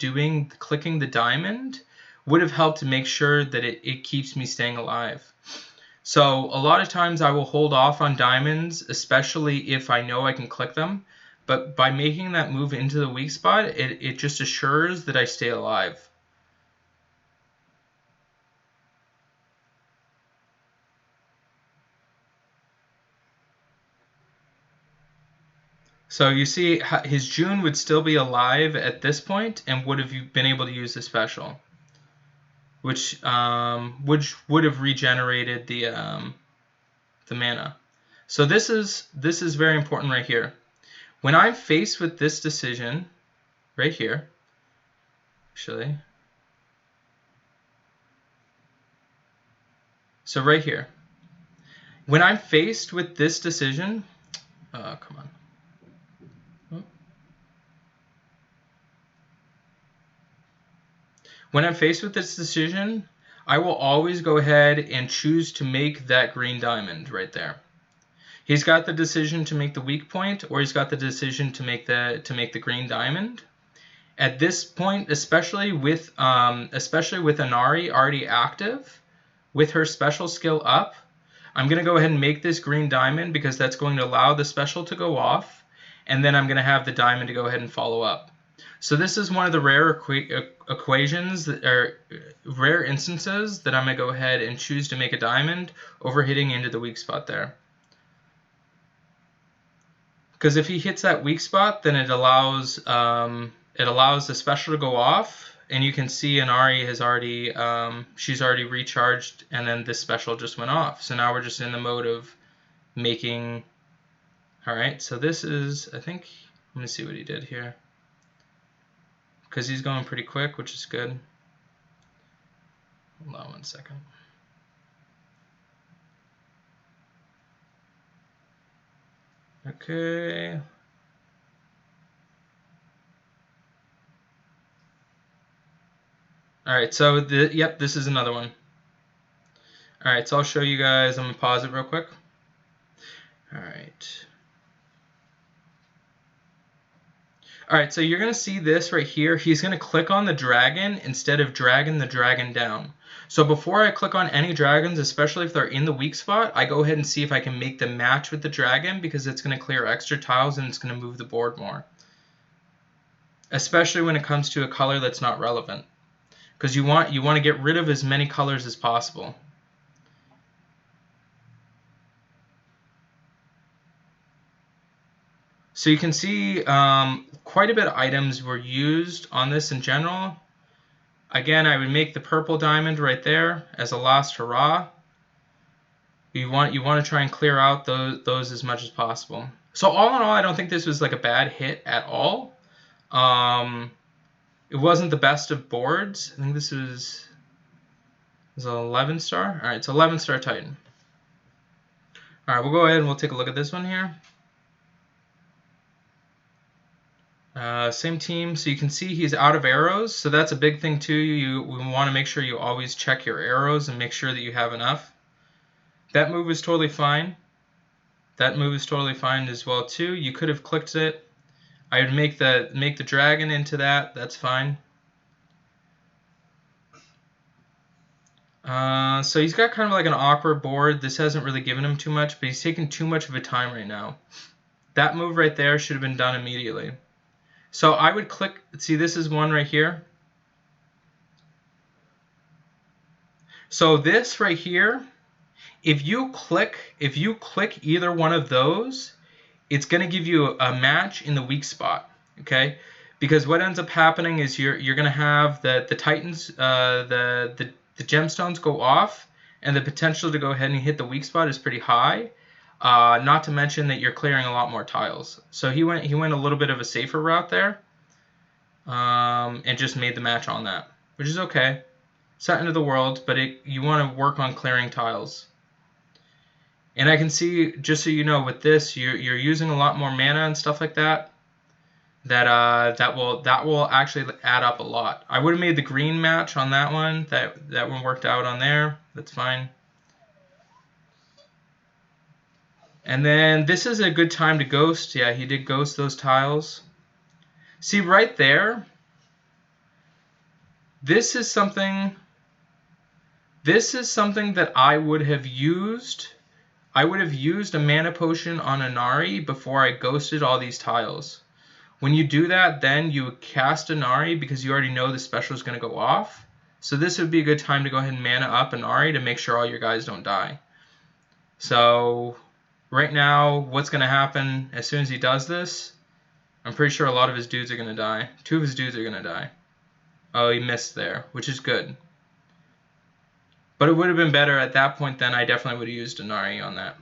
clicking the diamond would have helped to make sure that it keeps me staying alive. So a lot of times I will hold off on diamonds, especially if I know I can click them. But by making that move into the weak spot, it just assures that I stay alive. So you see his June would still be alive at this point and would have been able to use the special, which would have regenerated the mana. So this is very important right here. When I'm faced with this decision, right here, actually, so right here, when I'm faced with this decision, come on. When I'm faced with this decision, I will always go ahead and choose to make that green diamond right there. He's got the decision to make the weak point, or he's got the decision to make the green diamond. At this point, especially with Inari already active, with her special skill up, I'm going to go ahead and make this green diamond because that's going to allow the special to go off, and then I'm going to have the diamond to go ahead and follow up. So this is one of the rare rare instances that I'm going to go ahead and choose to make a diamond over hitting into the weak spot there. Because if he hits that weak spot, then it allows the special to go off, and you can see Inari has already she's already recharged, and then this special just went off. So now we're just in the mode of making. All right, so this is, I think, let me see what he did here, because he's going pretty quick, which is good. Hold on 1 second. Okay. All right, so yep, this is another one. All right, so I'll show you guys. I'm gonna pause it real quick. All right. All right, so you're gonna see this right here. He's gonna click on the dragon instead of dragging the dragon down. So before I click on any dragons, especially if they're in the weak spot, I go ahead and see if I can make them match with the dragon because it's gonna clear extra tiles and it's gonna move the board more. Especially when it comes to a color that's not relevant, because you want to get rid of as many colors as possible. So you can see quite a bit of items were used on this in general. Again, I would make the purple diamond right there as a last hurrah. You want to try and clear out those as much as possible. So all in all, I don't think this was like a bad hit at all. It wasn't the best of boards. I think this was an 11 star. All right, it's 11 star Titan. All right, we'll go ahead and we'll take a look at this one here. Same team, so you can see he's out of arrows, so that's a big thing too. We want to make sure you always check your arrows and make sure that you have enough. That move is totally fine. That move is totally fine as well too. You could have clicked it. I would make the dragon into that. That's fine. So he's got kind of like an awkward board. This hasn't really given him too much, but he's taking too much of a time right now. That move right there should have been done immediately. So I would click, see this is one right here. So this right here, if you click either one of those, it's going to give you a match in the weak spot, okay? Because what ends up happening is you're going to have the Titans, the gemstones go off, and the potential to go ahead and hit the weak spot is pretty high. Not to mention that you're clearing a lot more tiles. So he went a little bit of a safer route there, and just made the match on that, which is okay. It's not end of the world, but you want to work on clearing tiles. And I can see, just so you know, with this, you're using a lot more mana and stuff like that. That will actually add up a lot. I would have made the green match on that one. That one worked out on there. That's fine. And then this is a good time to ghost. Yeah, he did ghost those tiles. See right there. This is something that I would have used. I would have used a mana potion on Inari before I ghosted all these tiles. When you do that, then you cast Inari because you already know the special is going to go off. So this would be a good time to go ahead and mana up Inari to make sure all your guys don't die. So right now, what's going to happen as soon as he does this, I'm pretty sure a lot of his dudes are going to die. 2 of his dudes are going to die. Oh, he missed there, which is good. But it would have been better at that point then. I definitely would have used Inari on that.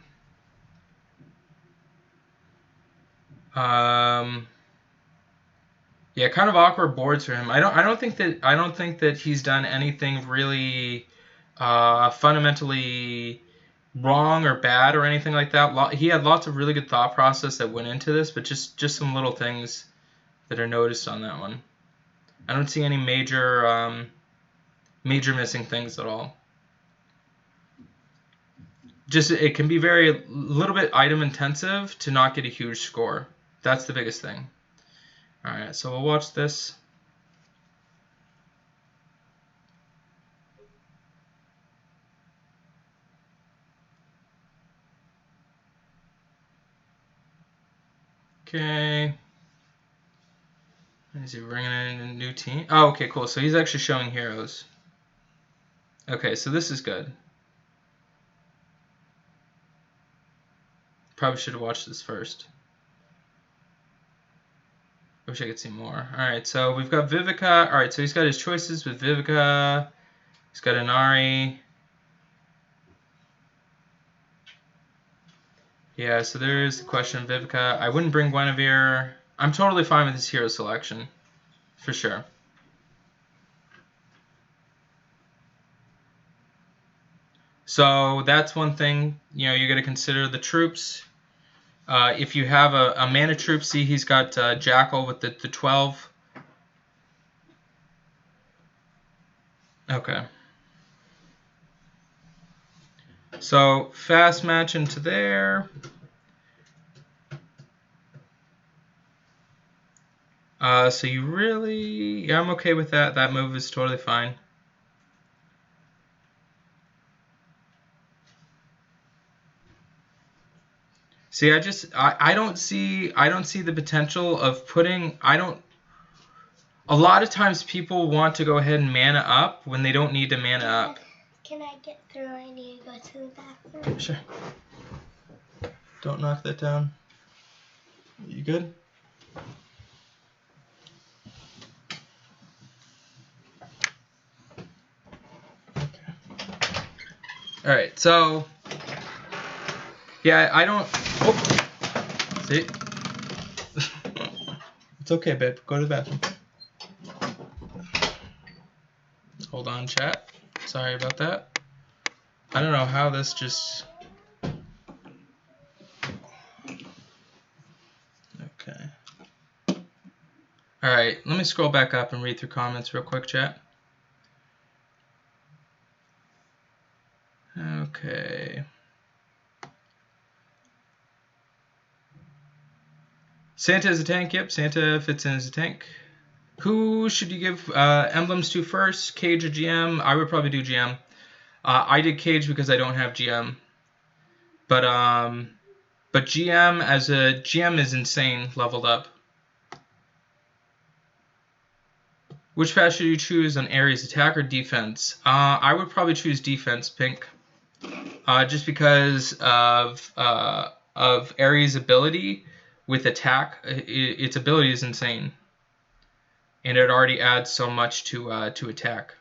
Yeah, kind of awkward boards for him. I don't think that he's done anything really fundamentally wrong or bad or anything like that. He had lots of really good thought process that went into this, but just some little things that are noticed on that one. I don't see any major missing things at all. Just it can be very little bit item intensive to not get a huge score. That's the biggest thing. All right, so we'll watch this. Okay. Is he bringing in a new team? Oh, okay, cool. So he's actually showing heroes. Okay, so this is good. Probably should have watched this first. I wish I could see more. Alright, so we've got Vivica. Alright, so he's got his choices with Vivica. He's got Inari. Yeah, so there is the question of Vivica. I wouldn't bring Guinevere. I'm totally fine with his hero selection. For sure. So that's one thing, you got to consider the troops. If you have a mana troop, see he's got Jackal with the 12. Okay. So fast match into there. So you really, yeah, I'm okay with that. That move is totally fine. See, I don't see the potential of putting, a lot of times people want to go ahead and mana up when they don't need to mana up. Can I get through? I need to go to the bathroom. Sure. Don't knock that down. You good? All right, so yeah, I don't. Oh, see, it's okay, babe. Go to the bathroom. Hold on, chat. Sorry about that. I don't know how this just. Okay. All right, let me scroll back up and read through comments real quick, chat. Okay. Santa is a tank. Yep, Santa fits in as a tank. Who should you give emblems to first? Cage or GM? I would probably do GM. I did Cage because I don't have GM. But GM as a GM is insane leveled up. Which path should you choose on Ares, attack or defense? I would probably choose defense, Pink. Just because of Ares' ability with attack. Its ability is insane, and it already adds so much to attack.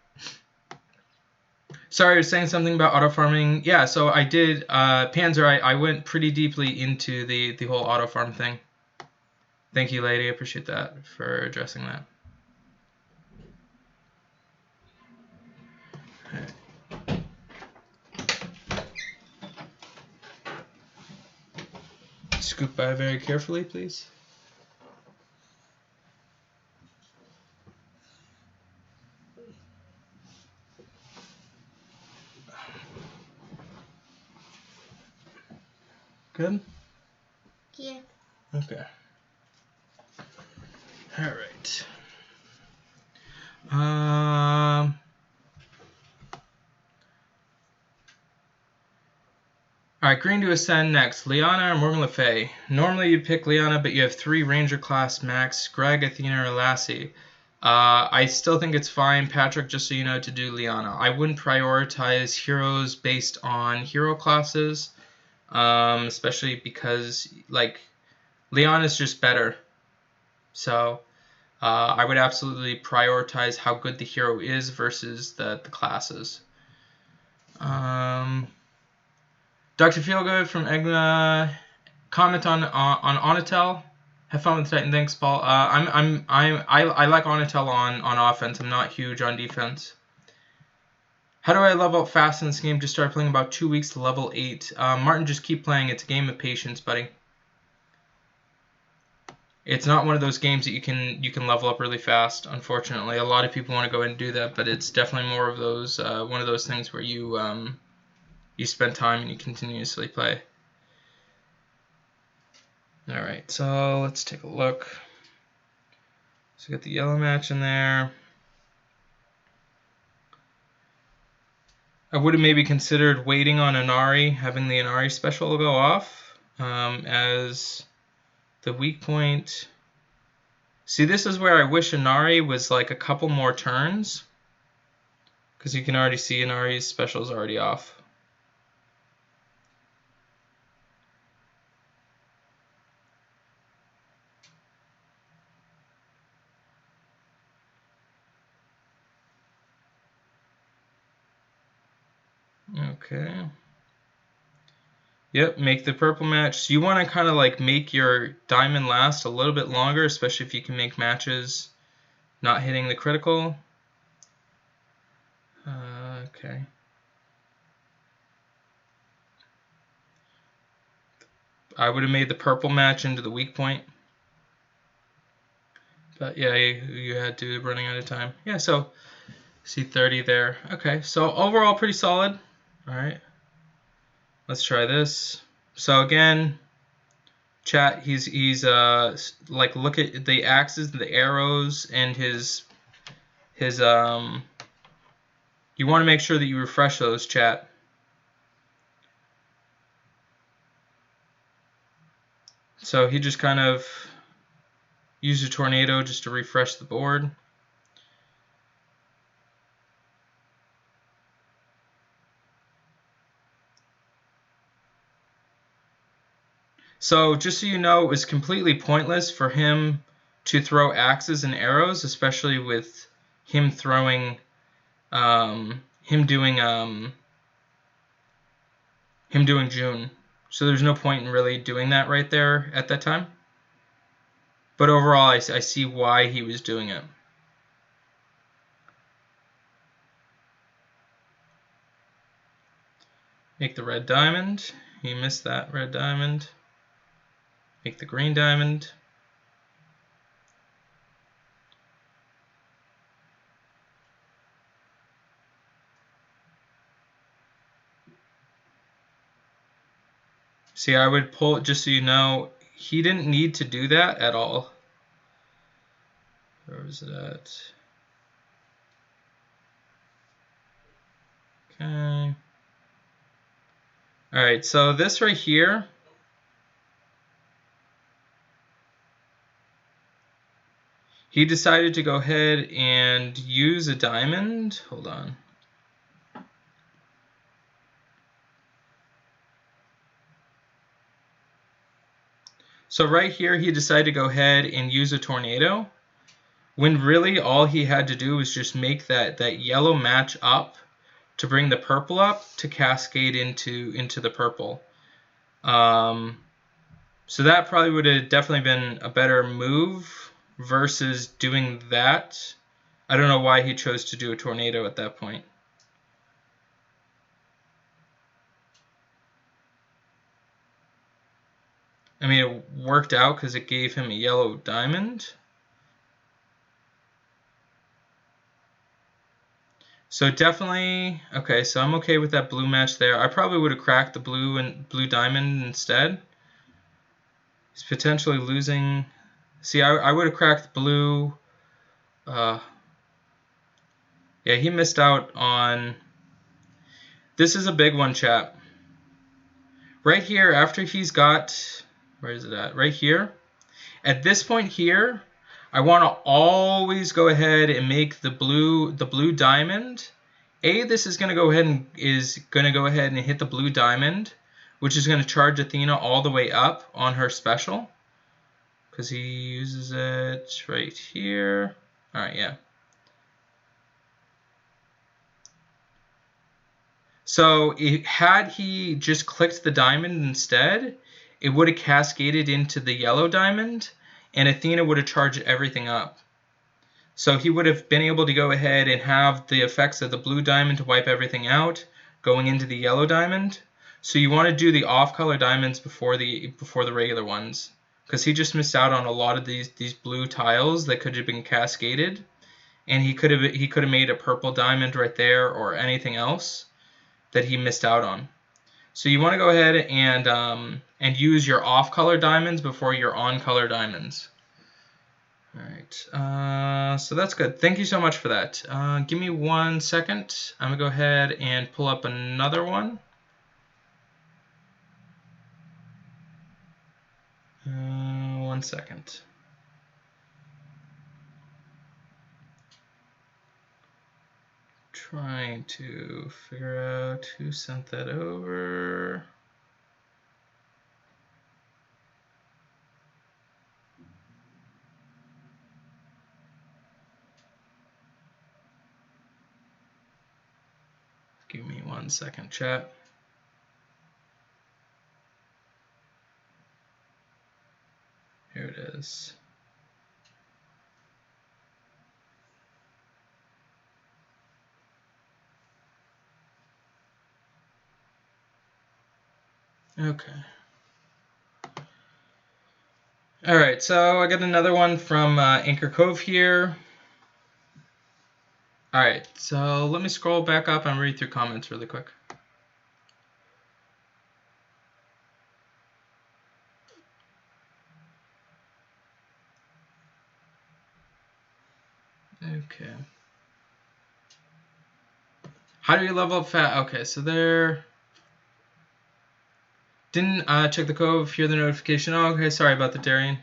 Sorry, I was saying something about auto farming. Yeah, so I did Panzer. I went pretty deeply into the whole auto farm thing. Thank you, lady. I appreciate that for addressing that. Scoop by very carefully, please. Good? Yeah. Okay. All right. Alright, green to ascend next. Liana or Morgan Le Fay? Normally you'd pick Liana, but you have 3 Ranger class max, Greg, Athena, or Lassie. I still think it's fine, Patrick, just so you know, to do Liana. I wouldn't prioritize heroes based on hero classes, especially because, like, Liana's just better. So, I would absolutely prioritize how good the hero is versus the classes. Dr. Feelgood from Egna, comment on Onatel. Have fun with the Titan. Thanks, Paul. I like Onatel on offense. I'm not huge on defense. How do I level up fast in this game? Just started playing about 2 weeks to level 8. Martin, just keep playing. It's a game of patience, buddy. It's not one of those games that you can level up really fast. Unfortunately, a lot of people want to go ahead and do that, but it's definitely more of those one of those things where you spend time and you continuously play. Alright, so let's take a look. So we got the yellow match in there. I would have maybe considered waiting on Inari, having the Inari special go off as the weak point. See, this is where I wish Inari was like a couple more turns, because you can already see Inari's special is already off. Okay. Yep, make the purple match. So you want to kind of like make your diamond last a little bit longer, especially if you can make matches not hitting the critical. Okay. I would have made the purple match into the weak point. But yeah, you had to, running out of time. Yeah, so see 30 there. Okay, so overall pretty solid. All right. Let's try this. So again, chat, he's like, look at the axes, the arrows, and his you want to make sure that you refresh those, chat. So he just kind of used a tornado just to refresh the board. So just so you know, it was completely pointless for him to throw axes and arrows, especially with him throwing, him doing him doing June. So there's no point in really doing that right there at that time. But overall, I see why he was doing it. Make the red diamond. He missed that red diamond. Make the green diamond. See, I would pull, just so you know, he didn't need to do that at all. Where was it at? Okay. Alright, so this right here, he decided to go ahead and use a diamond. Hold on. So right here, he decided to go ahead and use a tornado, when really all he had to do was just make that yellow match up to bring the purple up to cascade into the purple. So that probably would have definitely been a better move versus doing that. I don't know why he chose to do a tornado at that point. I mean, it worked out because it gave him a yellow diamond. So definitely, okay, so I'm okay with that blue match there. I probably would have cracked the blue diamond instead. He's potentially losing. See, I would have cracked blue. Yeah, he missed out on. This is a big one, chat. Right here, after he's got, where is it at? Right here. At this point here, I want to always go ahead and make the blue diamond. This is going to go ahead and hit the blue diamond, which is going to charge Athena all the way up on her special, because he uses it right here. All right, yeah. So had he just clicked the diamond instead, it would have cascaded into the yellow diamond, and Athena would have charged everything up. So he would have been able to go ahead and have the effects of the blue diamond to wipe everything out, going into the yellow diamond. So you want to do the off-color diamonds before the regular ones, because he just missed out on a lot of these blue tiles that could have been cascaded, and he could have made a purple diamond right there or anything else that he missed out on. So you want to go ahead and use your off-color diamonds before your on-color diamonds. All right, so that's good. Thank you so much for that. Give me 1 second. I'm going to go ahead and pull up another one. 1 second. Trying to figure out who sent that over. Give me 1 second, chat. Here it is. Okay. All right, so I got another one from Anchor Cove here. All right, so let me scroll back up and read through comments really quick. Okay. How do you level up fat? Okay, so there. Didn't check the cove, hear the notification. Oh, okay, sorry about the Darian.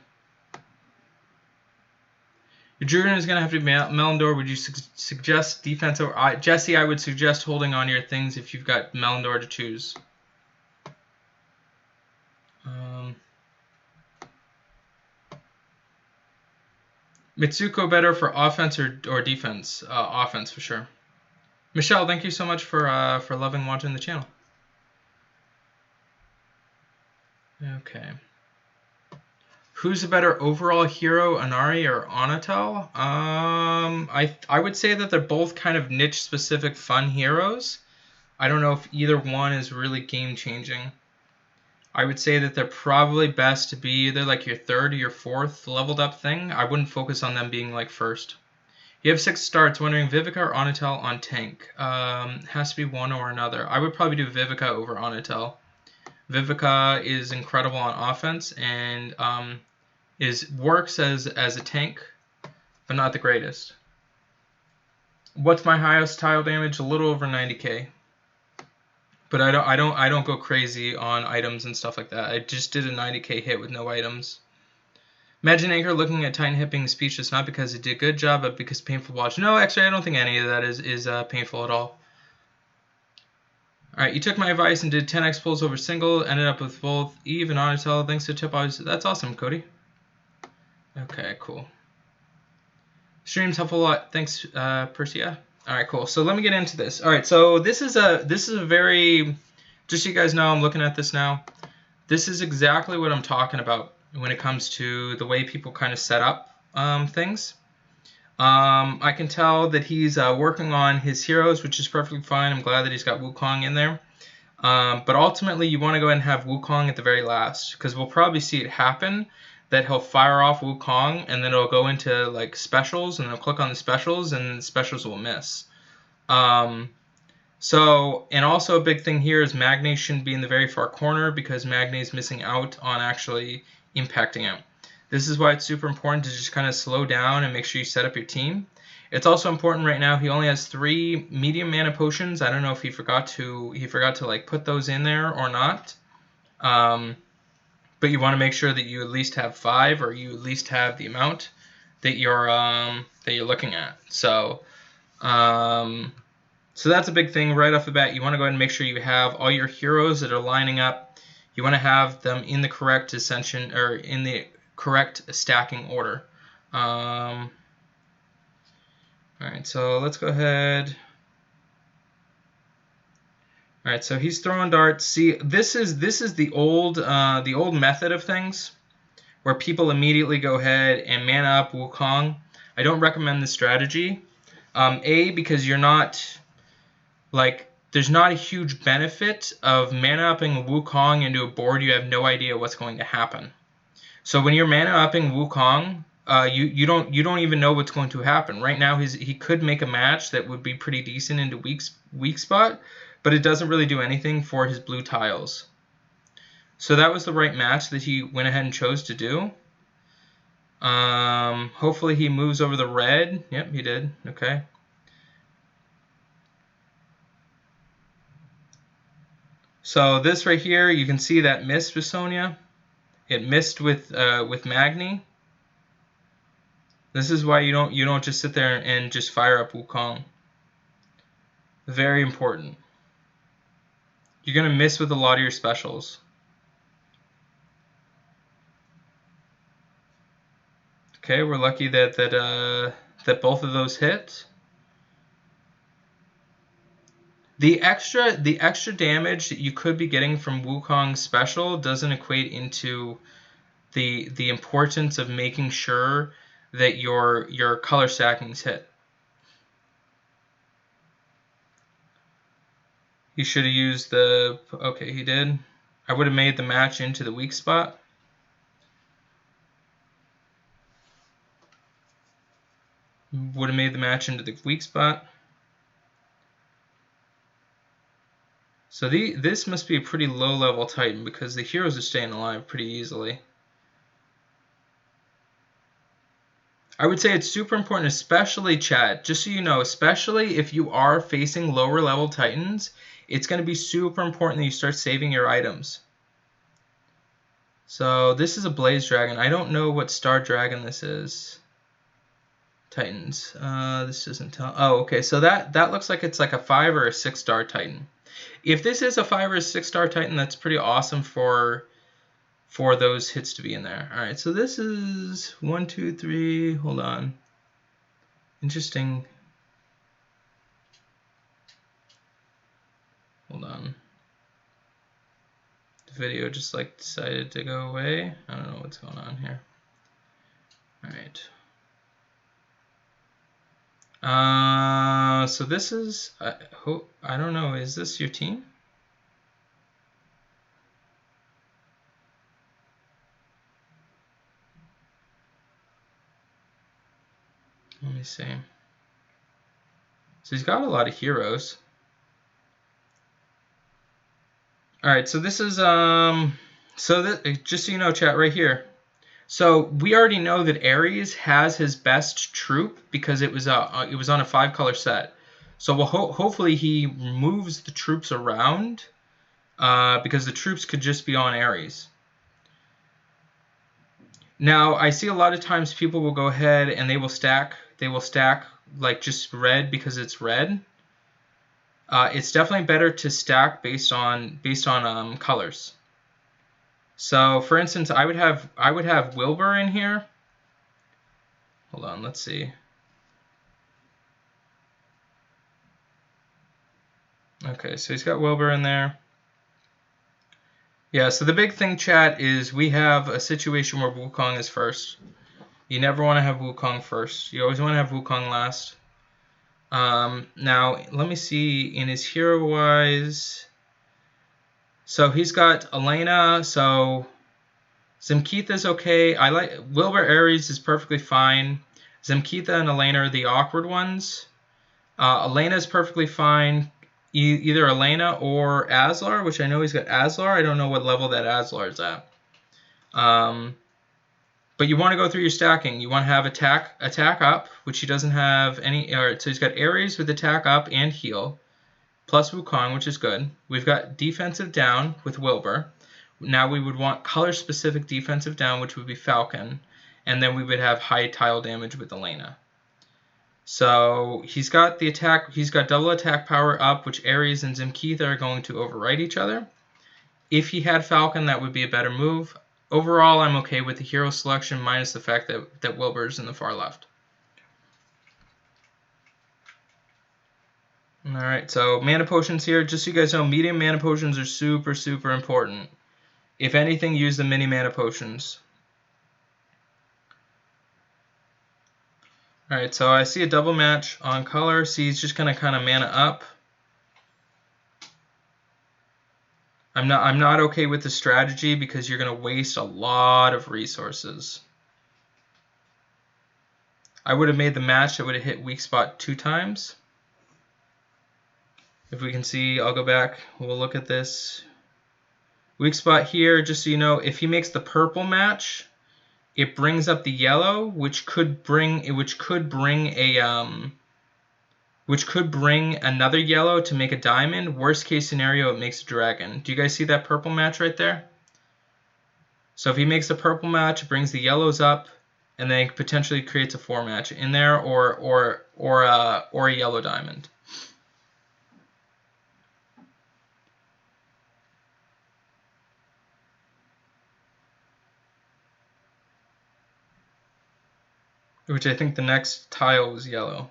Your Druid is going to have to be Melindor. Would you suggest defense over... Jesse, I would suggest holding on to your things if you've got Melindor to choose. Mitsuko better for offense or defense? Offense, for sure. Michelle, thank you so much for loving watching the channel. Okay. Who's a better overall hero, Inari or Onatel? I would say that they're both kind of niche specific fun heroes. I don't know if either one is really game changing. I would say that they're probably best to be either like your third or your fourth leveled up thing. I wouldn't focus on them being like first. You have 6 starts, wondering Vivica or Onatel on tank. Has to be one or another. I would probably do Vivica over Onatel. Vivica is incredible on offense and works as a tank, but not the greatest. What's my highest tile damage? A little over 90k. But I don't go crazy on items and stuff like that. I just did a 90k hit with no items. Imagine Anchor looking at Titan Hit being speechless, not because it did a good job, but because painful to watch. No, actually, I don't think any of that is painful at all. Alright, you took my advice and did 10x pulls over single, ended up with both Eve and Onatel. Thanks to tip. That's awesome, Cody. Okay, cool. Streams helpful a lot. Thanks, Persia. Alright, cool. So let me get into this. Alright, so this is a very, just so you guys know, I'm looking at this now. This is exactly what I'm talking about when it comes to the way people kind of set up things. I can tell that he's working on his heroes, which is perfectly fine. I'm glad that he's got Wukong in there. But ultimately, you want to go ahead and have Wukong at the very last, because we'll probably see it happen that he'll fire off Wukong, and then it'll go into like specials, and he'll click on the specials, and the specials will miss. So, and also a big thing here is Magne shouldn't be in the very far corner, because Magne is missing out on actually impacting him. This is why it's super important to just kind of slow down and make sure you set up your team. It's also important right now, he only has 3 medium mana potions. I don't know if he forgot to like put those in there or not. But you want to make sure that you at least have 5, or you at least have the amount that you're looking at. So so that's a big thing right off the bat. You want to go ahead and make sure you have all your heroes that are lining up. You want to have them in the correct ascension, or in the correct stacking order. All right, so let's go ahead. All right, so he's throwing darts. See, this is the old method of things, where people immediately go ahead and mana up Wukong. I don't recommend this strategy. Because you're not, like, there's not a huge benefit of mana upping Wukong into a board you have no idea what's going to happen. So when you're mana upping Wukong, you don't even know what's going to happen. Right now, he could make a match that would be pretty decent into weak spot, but it doesn't really do anything for his blue tiles. So that was the right match that he went ahead and chose to do. Hopefully he moves over the red. Yep, he did. Okay. So this right here, you can see that missed with Sonya. It missed with Magni. This is why you don't just sit there and just fire up Wukong. Very important. You're gonna miss with a lot of your specials. Okay, we're lucky that both of those hit. The extra damage that you could be getting from Wukong's special doesn't equate into the importance of making sure that your color stackings hit. He should have used the... Okay, he did. I would have made the match into the weak spot. Would have made the match into the weak spot. So this must be a pretty low-level Titan, because the heroes are staying alive pretty easily. I would say it's super important, especially chat, just so you know, especially if you are facing lower-level Titans, it's going to be super important that you start saving your items. So this is a Blaze Dragon. I don't know what Star Dragon this is. Titans. This doesn't tell. Oh, okay. So that looks like it's like a 5 or a 6-star Titan. If this is a 5 or a 6-star Titan, that's pretty awesome for those hits to be in there. All right. So this is 1, 2, 3. Hold on. Interesting. Hold on. video just like decided to go away. I don't know what's going on here. All right. So this is, I don't know, is this your team? Let me see. So he's got a lot of heroes. All right, so this is so that just so you know, chat, right here. So we already know that Ares has his best troop because it was on a 5-color set. So we'll hopefully he moves the troops around because the troops could just be on Ares. Now I see a lot of times people will go ahead and they will stack like just red because it's red. It's definitely better to stack based on colors. So for instance, I would have Wilbur in here. Hold on, let's see. Okay, so he's got Wilbur in there. Yeah, so the big thing, chat, is we have a situation where Wukong is first. You never want to have Wukong first. You always want to have Wukong last. Now, let me see in his hero-wise. So he's got Elena, so Zemkeitha's okay. I like Wilbur. Ares is perfectly fine. Zemkeitha and Elena are the awkward ones. Elena's perfectly fine. Either Elena or Aslar, which I know he's got Aslar. I don't know what level that Aslar is at. But you want to go through your stacking. You want to have attack up, which he doesn't have any. So he's got Ares with attack up and heal, plus Wukong, which is good. We've got defensive down with Wilbur. Now we would want color-specific defensive down, which would be Falcon, and then we would have high tile damage with Elena. So he's got the attack. He's got double attack power up, which Ares and Zemkeitha are going to override each other. If he had Falcon, that would be a better move. Overall, I'm okay with the hero selection, minus the fact that Wilbur's in the far left. All right, so mana potions here. Just so you guys know, medium mana potions are super, super important. If anything, use the mini mana potions. All right, so I see a double match on color. See, he's just gonna kind of mana up. I'm not okay with the strategy because you're gonna waste a lot of resources. I would have made the match that would have hit weak spot 2 times. If we can see, I'll go back. We'll look at this. Weak spot here, just so you know, if he makes the purple match, it brings up the yellow, which could bring another yellow to make a diamond. Worst case scenario, it makes a dragon. Do you guys see that purple match right there? So if he makes a purple match, it brings the yellows up, and then potentially creates a 4 match in there, or a yellow diamond. Which I think the next tile was yellow.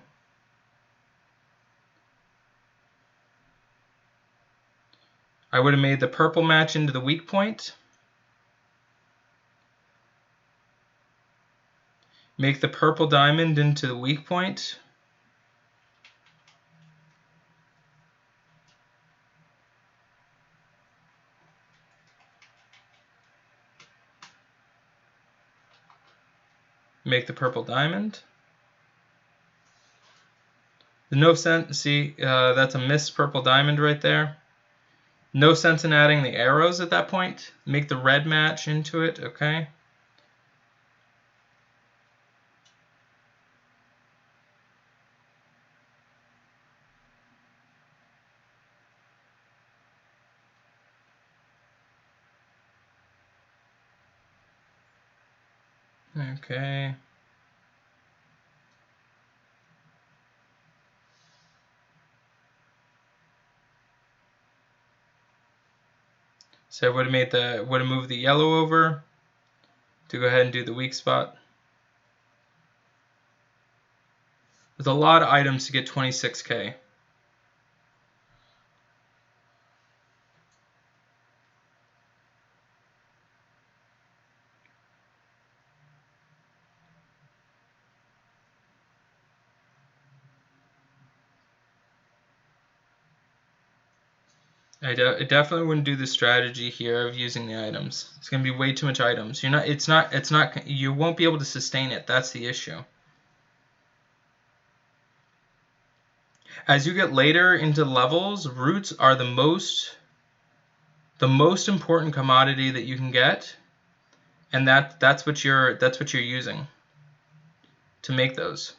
I would have made the purple match into the weak point. Make the purple diamond into the weak point. Make the purple diamond. No sense, see, that's a missed purple diamond right there. No sense in adding the arrows at that point. Make the red match into it, okay? Okay. So I would have moved the yellow over to go ahead and do the weak spot. With a lot of items to get 26k. I definitely wouldn't do the strategy here of using the items. It's gonna be way too much items. You're not. It's not. It's not. You won't be able to sustain it. That's the issue. As you get later into levels, roots are the most important commodity that you can get, and that's what you're using to make those.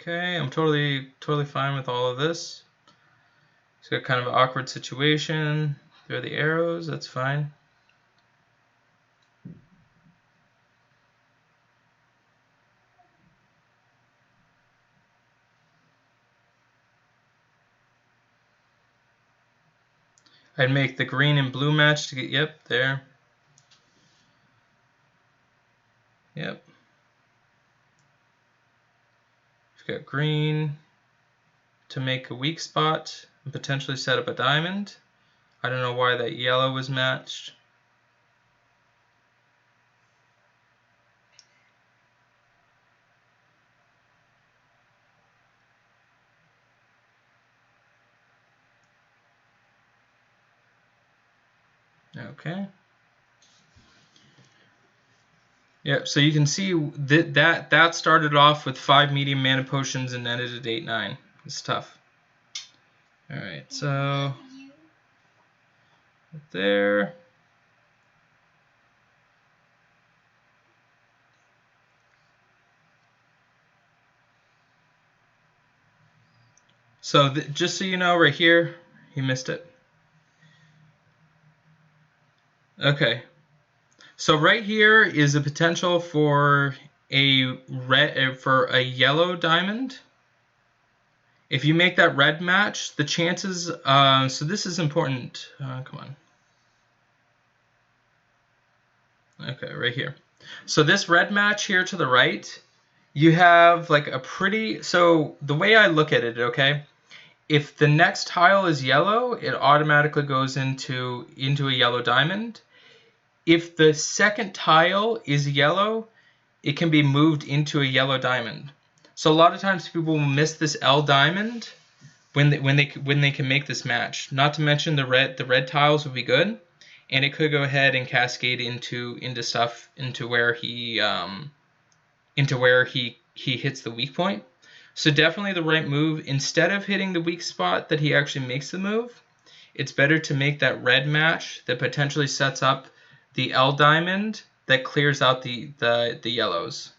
Okay, I'm totally fine with all of this. It's got kind of an awkward situation. There are the arrows. That's fine. I'd make the green and blue match to get, yep, there. Yep. We've got green to make a weak spot and potentially set up a diamond. I don't know why that yellow was matched. Okay. Yep, so you can see that started off with 5 medium mana potions and ended at 8-9. It's tough. Alright, so there. So just so you know, right here, he missed it. Okay. So right here is a potential for a yellow diamond. If you make that red match, the chances. So this is important. Come on. Okay, right here. So this red match here to the right, you have like a pretty. So the way I look at it, okay, if the next tile is yellow, it automatically goes into a yellow diamond. If the second tile is yellow, it can be moved into a yellow diamond. So a lot of times people will miss this L diamond when they can make this match. Not to mention the red tiles would be good, and it could go ahead and cascade into stuff into where he hits the weak point. So definitely the right move. Instead of hitting the weak spot that he actually makes the move, it's better to make that red match that potentially sets up the L diamond that clears out the yellows.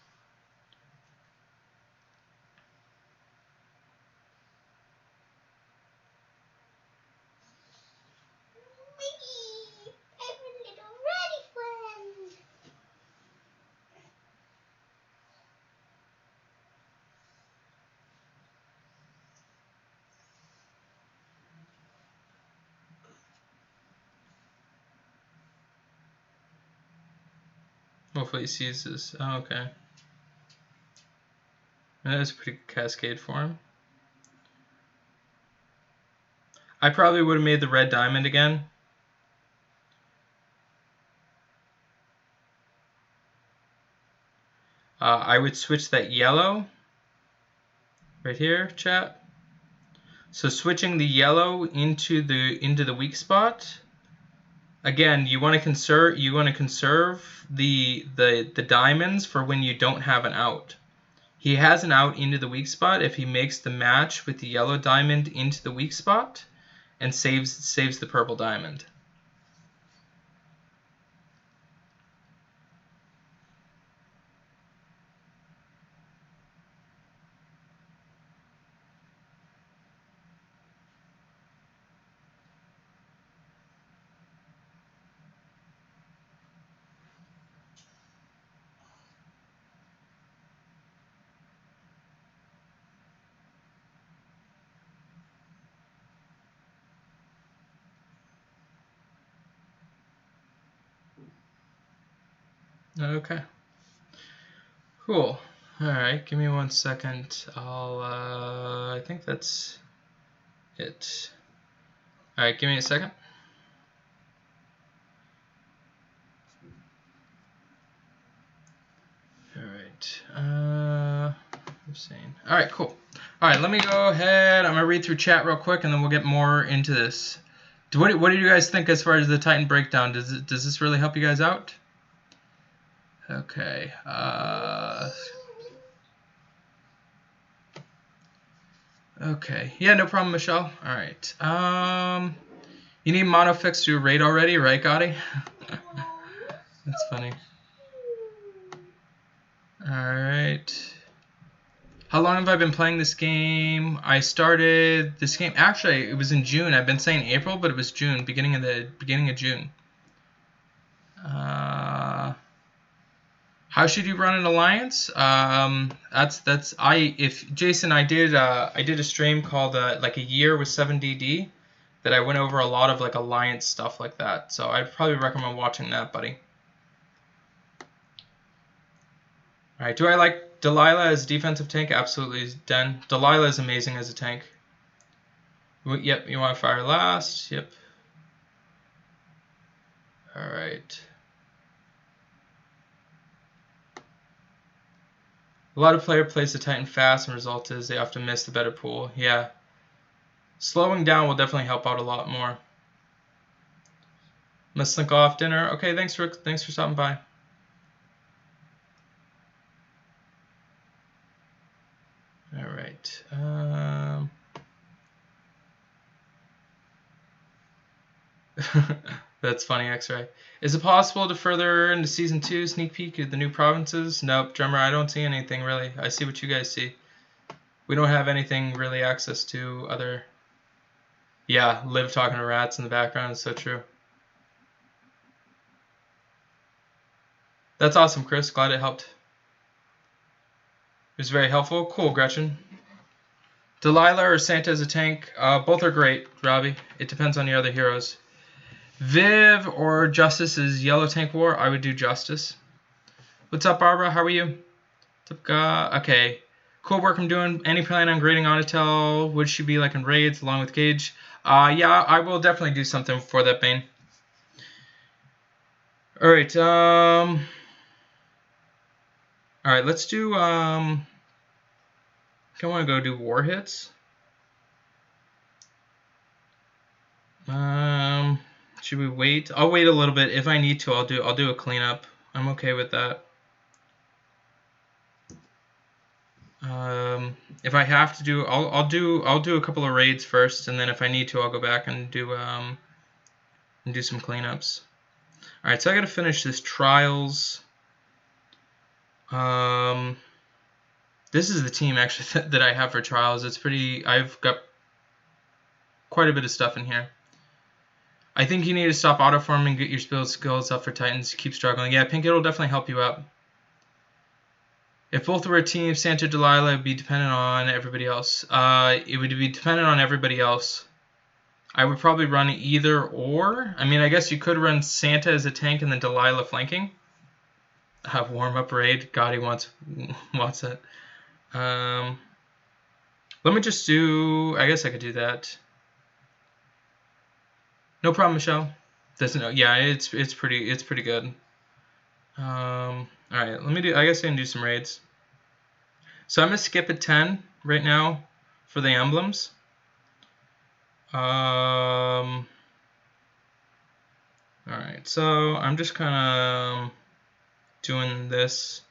Hopefully he sees this. Oh, okay. That is a pretty good cascade for him. I probably would have made the red diamond again. I would switch that yellow right here, chat. So switching the yellow into the weak spot. Again, you want to conserve the diamonds for when you don't have an out. He has an out into the weak spot if he makes the match with the yellow diamond into the weak spot and saves the purple diamond. Okay. Cool. All right, give me 1 second. I think that's it. All right, give me a second. right. Insane. All right, cool. All right, let me go ahead. I'm gonna read through chat real quick, and then we'll get more into this. What do you guys think as far as the Titan breakdown? Does this really help you guys out? Okay. Okay. Yeah, no problem, Michelle. All right. You need mono fix to raid already, right, Gotti? That's funny. All right. How long have I been playing this game? I started this game. Actually, it was in June. I've been saying April, but it was June, beginning of June. How should you run an alliance? Jason, I did a stream called like a year with 7DD that I went over a lot of like alliance stuff like that. So I'd probably recommend watching that, buddy. All right. Do I like Delilah as a defensive tank? Absolutely, Den. Delilah is amazing as a tank. Yep. You want to fire last? Yep. All right. A lot of player plays the Titan fast, and result is they often miss the better pool. Yeah. Slowing down will definitely help out a lot more. Must slink off dinner. Okay, thanks for stopping by. All right. That's funny, X-Ray. Is it possible to further into Season 2 sneak peek at the new provinces? Nope, Drummer, I don't see anything really. I see what you guys see. We don't have anything really access to other... Yeah, Liv talking to rats in the background is so true. That's awesome, Chris. Glad it helped. It was very helpful. Cool, Gretchen. Delilah or Santa as a tank? Both are great, Robbie. It depends on your other heroes. Viv or Justice is Yellow Tank War. I would do Justice. What's up, Barbara? How are you? Okay. Cool work I'm doing. Any plan on grading Auditel? Would she be like in raids along with Gage? Yeah, I will definitely do something for that, Bane. Alright, alright, let's do, I want to go do war hits. Should we wait? I'll wait a little bit. If I need to, I'll do a cleanup. I'm okay with that. If I have to do, I'll do a couple of raids first, and then if I need to, I'll go back and do some cleanups. All right, so I got to finish this trials. This is the team actually that I have for trials. It's pretty. I've got quite a bit of stuff in here. I think you need to stop auto farming, get your skills up for Titans. Keep struggling. Yeah, Pink, it'll definitely help you out. If both were a team, Santa Delilah would be dependent on everybody else. It would be dependent on everybody else. I would probably run either or. I mean, I guess you could run Santa as a tank and then Delilah flanking. Have warm-up raid. God, he wants it. Let me just do... I guess I could do that. No problem, Michelle. Yeah, it's pretty good. All right, let me do. I guess I can do some raids. So I'm gonna skip at 10 right now for the emblems. All right, so I'm just kind of doing this.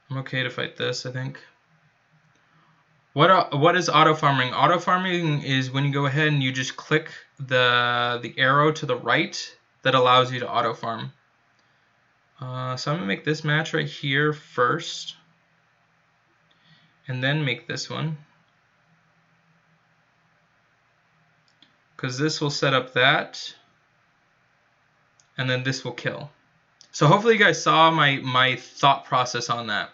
I'm okay to fight this, I think. What is auto farming? Auto farming is when you go ahead and you just click the arrow to the right that allows you to auto farm. So I'm gonna make this match right here first, and then make this one, because this will set up that, and then this will kill. So hopefully you guys saw my thought process on that.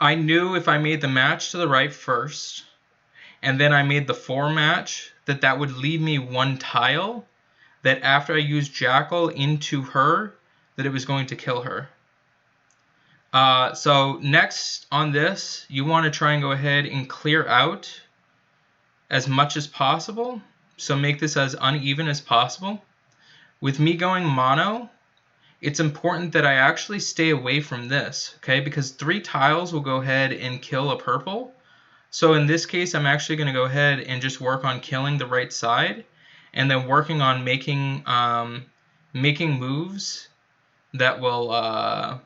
I knew if I made the match to the right first, and then I made the 4 match, that would leave me one tile, that after I used Jackal into her, that it was going to kill her. So next on this, you want to try and go ahead and clear out as much as possible. So make this as uneven as possible. With me going mono, it's important that I actually stay away from this, okay? Because 3 tiles will go ahead and kill a purple. So in this case, I'm actually going to go ahead and just work on killing the right side, and then working on making moves that will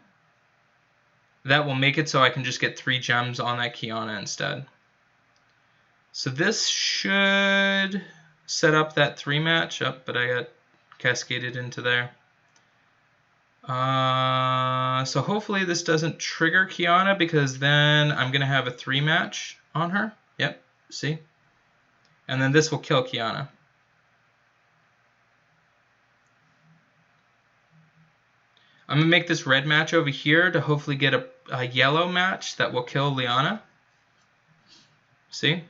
make it so I can just get 3 gems on that Kiana instead. So this should set up that 3 match up, but I got cascaded into there. So hopefully this doesn't trigger Kiana, because then I'm going to have a 3 match on her. Yep, see? And then this will kill Kiana. I'm going to make this red match over here to hopefully get a yellow match that will kill Liana. See?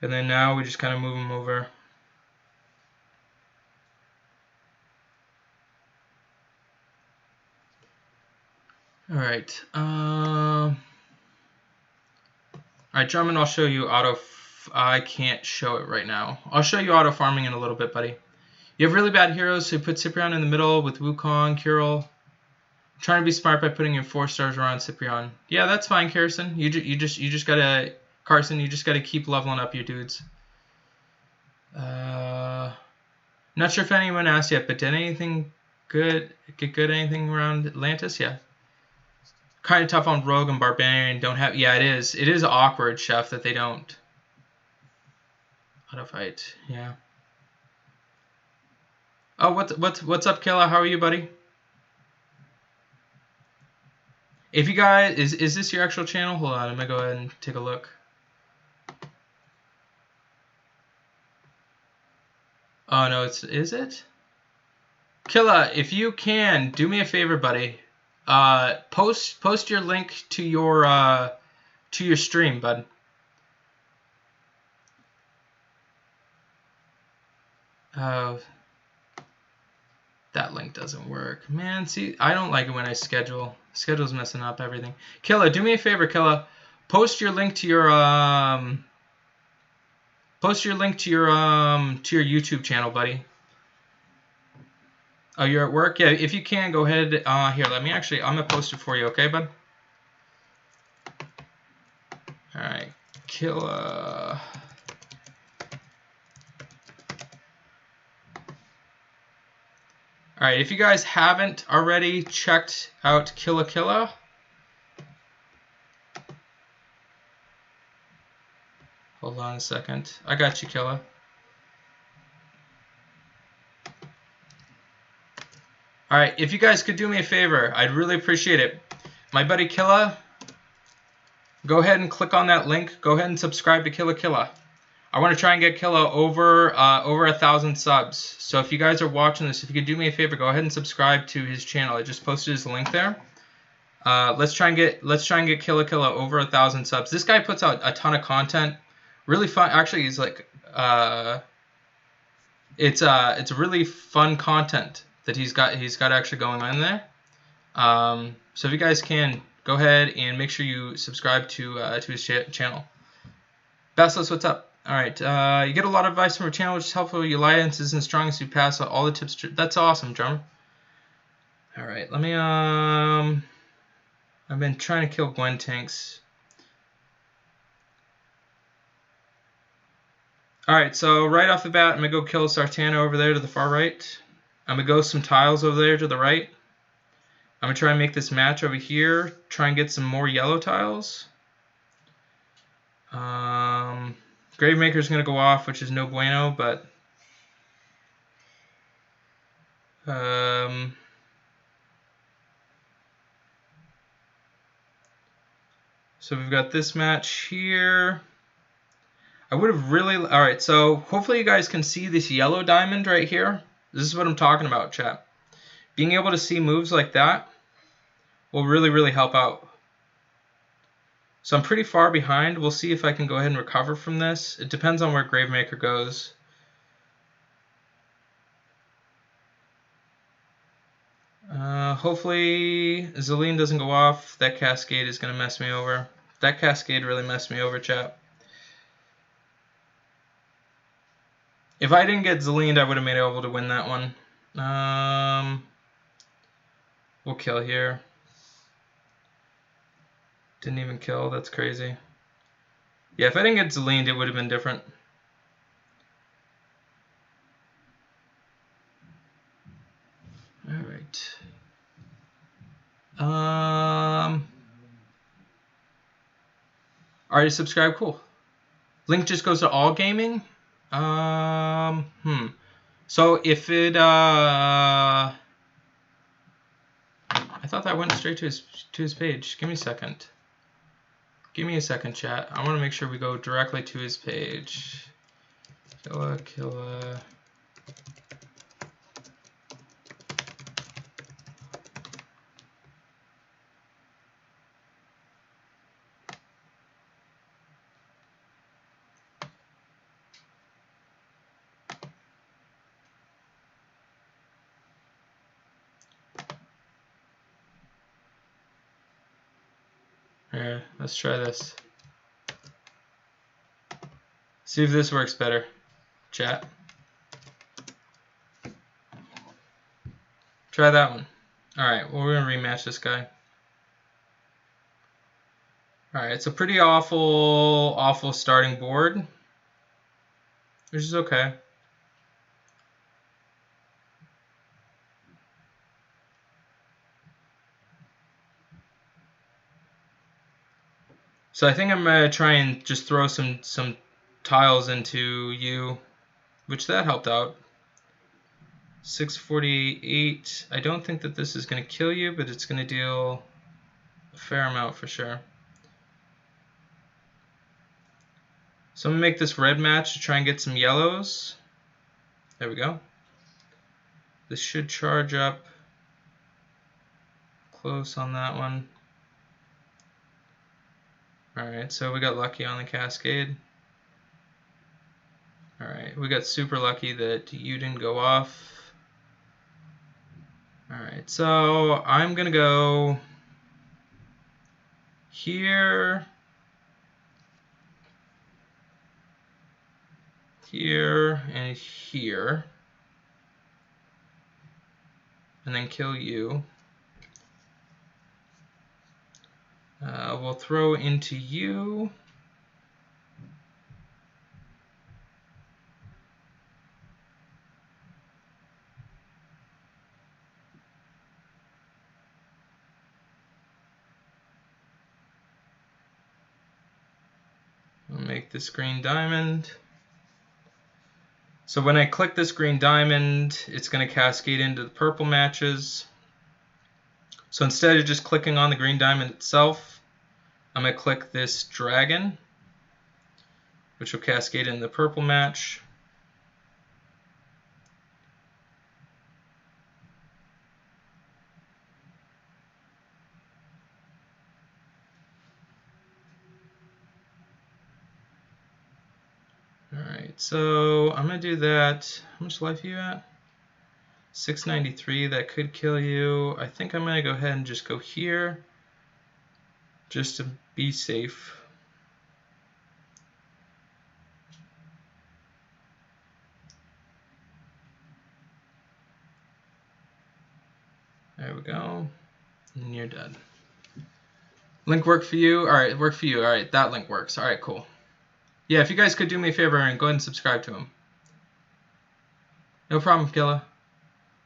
And then now we just kind of move them over. Alright. Alright, Drummond, I'll show you auto... I can't show it right now. I'll show you auto farming in a little bit, buddy. You have really bad heroes, so you put Cyprian in the middle with Wukong, Kirill. I'm trying to be smart by putting your 4 stars around Cyprian. Yeah, that's fine, Carson. You just gotta... Carson, you just gotta keep leveling up your dudes. Not sure if anyone asked yet, but did anything good anything around Atlantis? Yeah. Kind of tough on Rogue and Barbarian. Don't have... Yeah, it is. It is awkward, Chef, that they don't. Auto fight. Yeah. Oh, what's up, Killa? How are you, buddy? If you guys... Is this your actual channel? Hold on. I'm going to go ahead and take a look. Oh, no, is it? Killa, if you can, do me a favor, buddy. Post your link to your stream, bud. Oh, that link doesn't work. Man, see, I don't like it when I schedule. Schedule's messing up everything. Killa, do me a favor, Killa. Post your link to your YouTube channel, buddy. Oh, you're at work? Yeah, if you can, go ahead. Here, let me actually... I'm going to post it for you, okay, bud? Alright, Killa. Alright, if you guys haven't already checked out Killa. Hold on a second. I got you, Killa. Alright, if you guys could do me a favor, I'd really appreciate it. My buddy Killa, go ahead and click on that link. Go ahead and subscribe to Killa. I want to try and get Killa over 1,000 subs. So if you guys are watching this, if you could do me a favor, go ahead and subscribe to his channel. I just posted his link there. Let's try and get Killa over 1,000 subs. This guy puts out a ton of content. Really fun. Actually, he's like it's really fun content that he's got actually going on there. So if you guys can, go ahead and make sure you subscribe to his channel. Bastos, what's up? All right, you get a lot of advice from our channel, which is helpful. Your alliance isn't strong as you pass all the tips. That's awesome, drummer. All right, let me. I've been trying to kill Gwen tanks. All right, so right off the bat, I'm gonna go kill Sartana over there to the far right. I'm gonna go some tiles over there to the right. I'm gonna try and make this match over here. Try and get some more yellow tiles. Gravemaker's gonna go off, which is no bueno, but so we've got this match here. I would have really... Alright, so hopefully you guys can see this yellow diamond right here. This is what I'm talking about, chat. Being able to see moves like that will really, really help out. So I'm pretty far behind. We'll see if I can go ahead and recover from this. It depends on where Gravemaker goes. Hopefully Zelene doesn't go off. That cascade is going to mess me over. That cascade really messed me over, chat. If I didn't get Zelened, I would have been able to win that one. We'll kill here. Didn't even kill. That's crazy. Yeah, if I didn't get Zelened, it would have been different. All right. Already subscribed. Cool. Link just goes to all gaming. So if it I thought that went straight to his page. Give me a second. Give me a second, chat. I want to make sure we go directly to his page. Killa. Here, let's try this. See if this works better, chat. Try that one. Alright, well, we're going to rematch this guy. Alright, it's a pretty awful starting board, which is okay. So I think I'm going to try and just throw some tiles into you, which that helped out. 648. I don't think that this is going to kill you, but it's going to deal a fair amount for sure. So I'm going to make this red match to try and get some yellows. There we go. This should charge up close on that one. Alright, so we got lucky on the cascade. Alright, we got super lucky that you didn't go off. Alright, so I'm going to go here, here, and here, and then kill you. We'll throw into you. We'll make this green diamond. So when I click this green diamond, it's going to cascade into the purple matches. So instead of just clicking on the green diamond itself, I'm going to click this dragon, which will cascade in the purple match. Alright, so I'm going to do that. How much life are you at? 693, that could kill you. I think I'm going to go ahead and just go here, just to be safe. There we go. And you're dead. Link work for you? Alright, work for you. Alright, that link works. Alright, cool. Yeah, if you guys could do me a favor and go ahead and subscribe to him. No problem, Killa.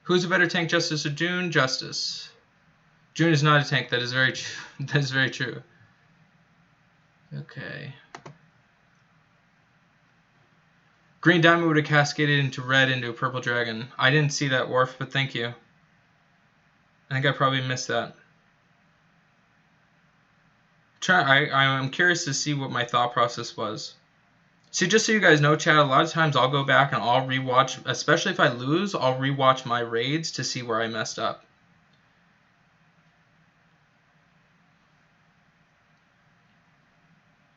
Who's a better tank, Justice or June? Justice. June is not a tank. That is very that is very true. Okay. Green diamond would have cascaded into red into a purple dragon. I didn't see that, Worf, but thank you. I think I probably missed that. I'm curious to see what my thought process was. See, just so you guys know, chat, a lot of times I'll go back and I'll rewatch, especially if I lose, I'll rewatch my raids to see where I messed up.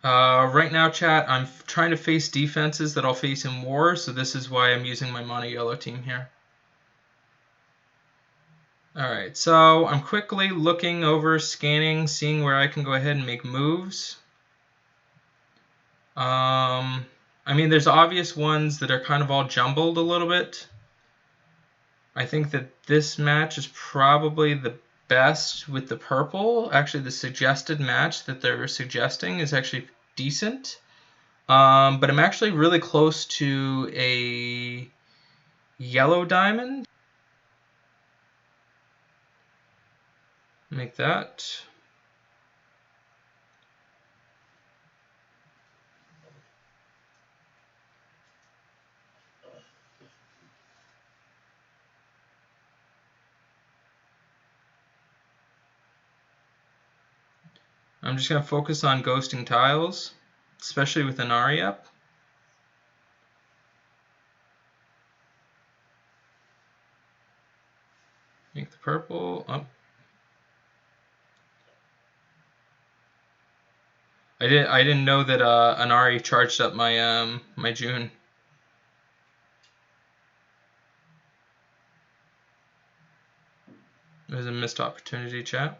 Right now, chat, I'm trying to face defenses that I'll face in war, so this is why I'm using my mono yellow team here. Alright, so I'm quickly looking over, scanning, seeing where I can go ahead and make moves. I mean, there's obvious ones that are kind of all jumbled a little bit. I think that this match is probably the best with the purple. Actually, the suggested match that they're suggesting is actually decent. But I'm actually really close to a yellow diamond. Make that. I'm just going to focus on ghosting tiles, especially with an Ari up. Make the purple up. I didn't know that an Ari charged up my my June. It was a missed opportunity, chat.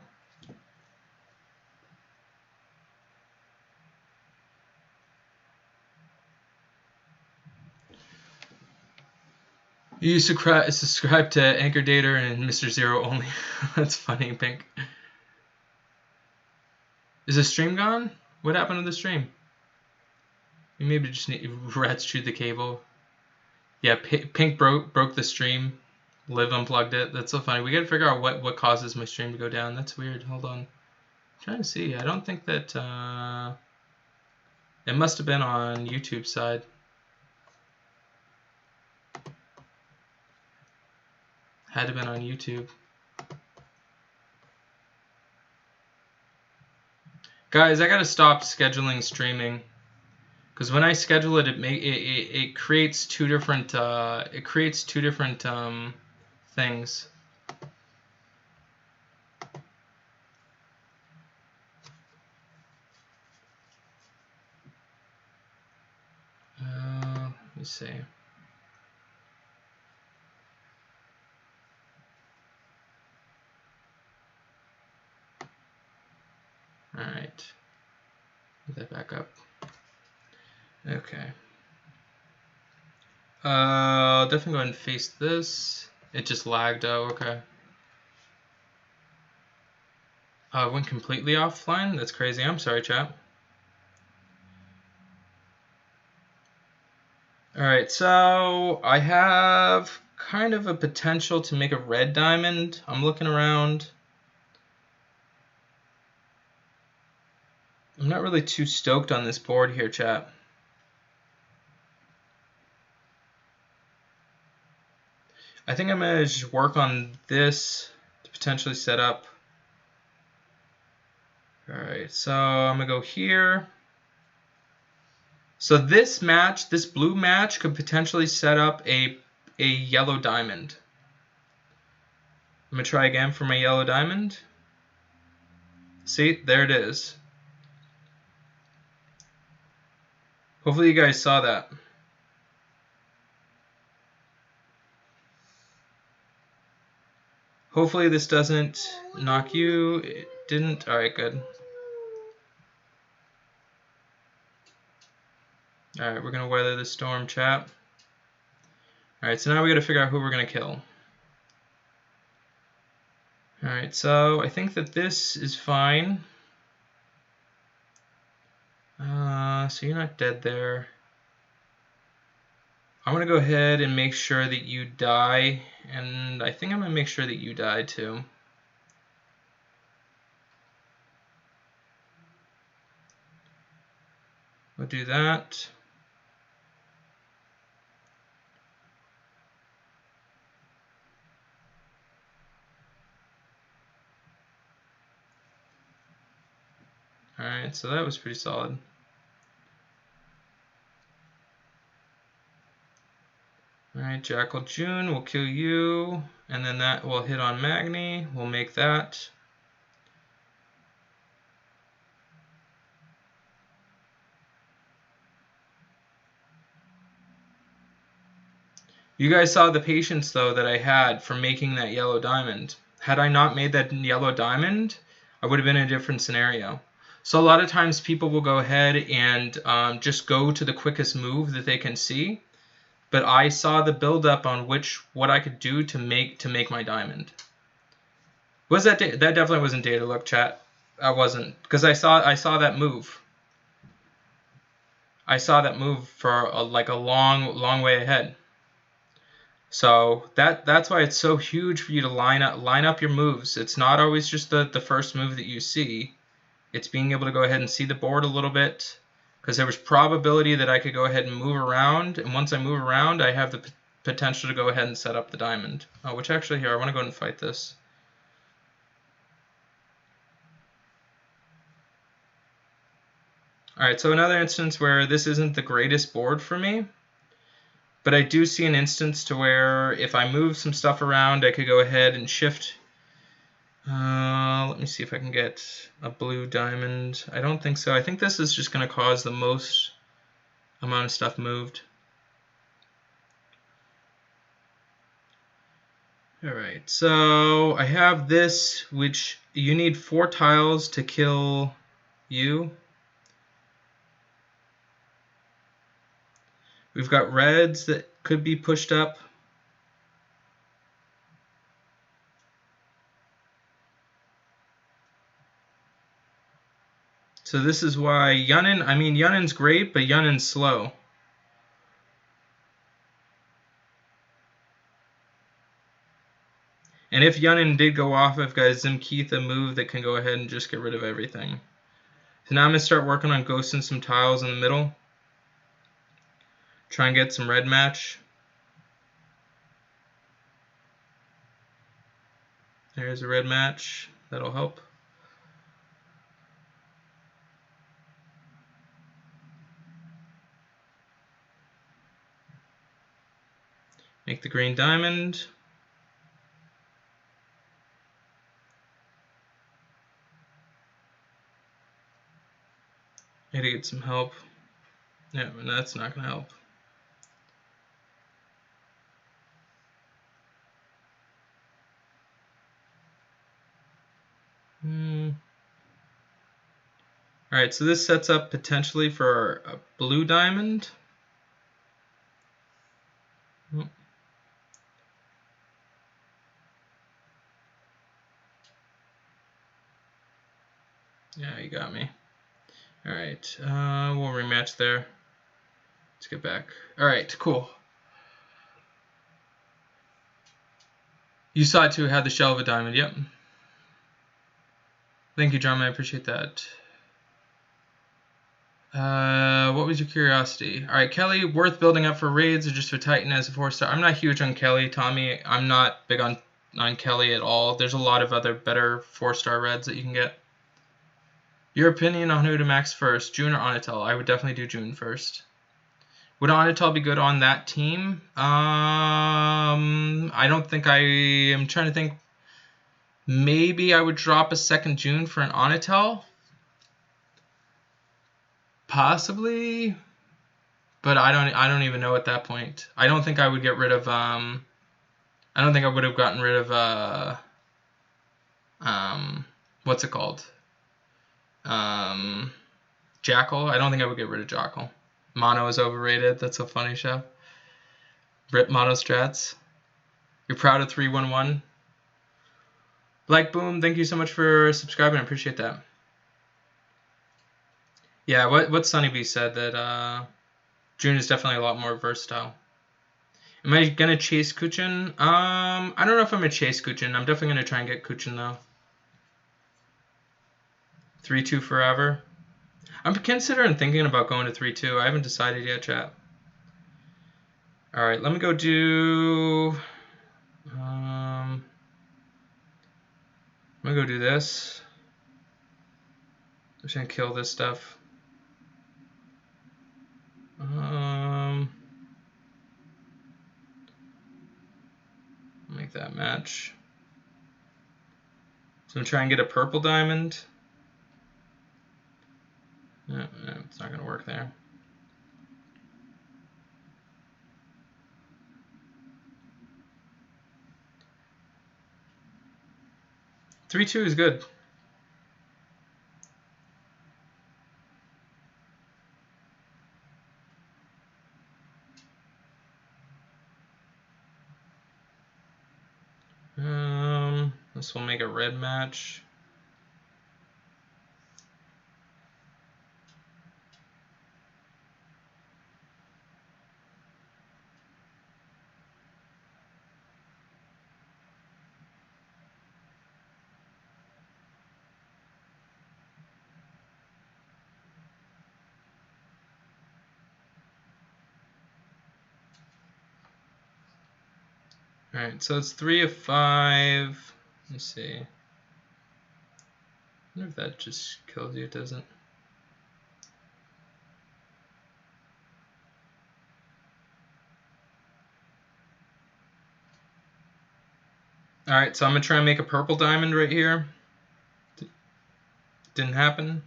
You subscribe to Anchor Data and Mr. Zero only. That's funny, Pink. Is the stream gone? What happened to the stream? You maybe just need rats chewed the cable. Yeah, Pink broke the stream. Liv unplugged it. That's so funny. We gotta figure out what causes my stream to go down. That's weird. Hold on. I'm trying to see. I don't think that it must have been on YouTube side. Had to have been on YouTube. Guys, I gotta stop scheduling streaming, because when I schedule it, it creates two different things. Let me see. All right, get that back up. Okay. I'll definitely go ahead and face this. It just lagged. Oh, okay. Went completely offline. That's crazy. I'm sorry, chat. All right, so I have kind of a potential to make a red diamond. I'm looking around. I'm not really too stoked on this board here, chat. I think I'm going to just work on this to potentially set up. Alright, so I'm going to go here. So this match, this blue match, could potentially set up a yellow diamond. I'm going to try again for my yellow diamond. See, there it is. Hopefully you guys saw that. Hopefully this doesn't knock you. It didn't. Alright, good. Alright, we're going to weather the storm, chat. Alright, so now we got to figure out who we're going to kill. Alright, so I think that this is fine. So you're not dead there. I'm going to go ahead and make sure that you die, and I think I'm going to make sure that you die too. We'll do that. Alright, so that was pretty solid. Alright, Jackal June will kill you, and then that will hit on Magni. We'll make that. You guys saw the patience, though, that I had for making that yellow diamond. Had I not made that yellow diamond, I would have been in a different scenario. So a lot of times people will go ahead and just go to the quickest move that they can see. But I saw the build up on what I could do to make my diamond. Was that that definitely wasn't data look, chat? I wasn't, because I saw that move. I saw that move for like a long way ahead. So that's why it's so huge for you to line up your moves. It's not always just the first move that you see. It's being able to go ahead and see the board a little bit, because there was probability that I could go ahead and move around, and once I move around, I have the potential to go ahead and set up the diamond. Which actually here, I want to go ahead and fight this. Alright, so another instance where this isn't the greatest board for me, but I do see an instance to where if I move some stuff around, I could go ahead and shift. Let me see if I can get a blue diamond. I don't think so. I think this is just going to cause the most amount of stuff moved. Alright, so I have this, which you need 4 tiles to kill you. We've got reds that could be pushed up. So this is why Yunnin's great, but Yunnin's slow. And if Yunnin did go off, I've got Zimkeith, a move that can go ahead and just get rid of everything. So now I'm going to start working on ghosting some tiles in the middle. Try and get some red match. There's a red match. That'll help. Make the green diamond. I gotta get some help. Yeah, but that's not gonna help. Alright, so this sets up potentially for a blue diamond. Yeah, you got me. Alright, we'll rematch there. Let's get back. Alright, cool. You saw it too, had the shell of a diamond, yep. Thank you, John, I appreciate that. What was your curiosity? Alright, Kelly, worth building up for raids or just for Titan as a 4-star? I'm not huge on Kelly, Tommy. I'm not big on Kelly at all. There's a lot of other better 4-star reds that you can get. Your opinion on who to max first, June or Onitel? I would definitely do June first. Would Onitel be good on that team? I don't think I'm trying to think. Maybe I would drop a second June for an Onitel. Possibly. But I don't even know at that point. I don't think I would get rid of I don't think I would have gotten rid of what's it called? Jackal. I don't think I would get rid of Jackal. Mono is overrated. That's so funny, Chef. Rip Mono strats. You're proud of 311. Like Boom, thank you so much for subscribing. I appreciate that. Yeah, what Sunny B said, that June is definitely a lot more versatile. Am I gonna chase Kuchin? I don't know if I'm gonna chase Kuchin. I'm definitely gonna try and get Kuchin though. 3-2 forever. I'm considering thinking about going to 3-2. I haven't decided yet, chat. Alright, let me go do I'm gonna go do this. I'm just gonna kill this stuff. Make that match. So I'm trying to get a purple diamond. No, it's not gonna work there. Three-two is good. This will make a red match. Alright, so it's 3 of 5. Let's see. I wonder if that just kills you. It doesn't. Alright, so I'm going to try and make a purple diamond right here. Didn't happen.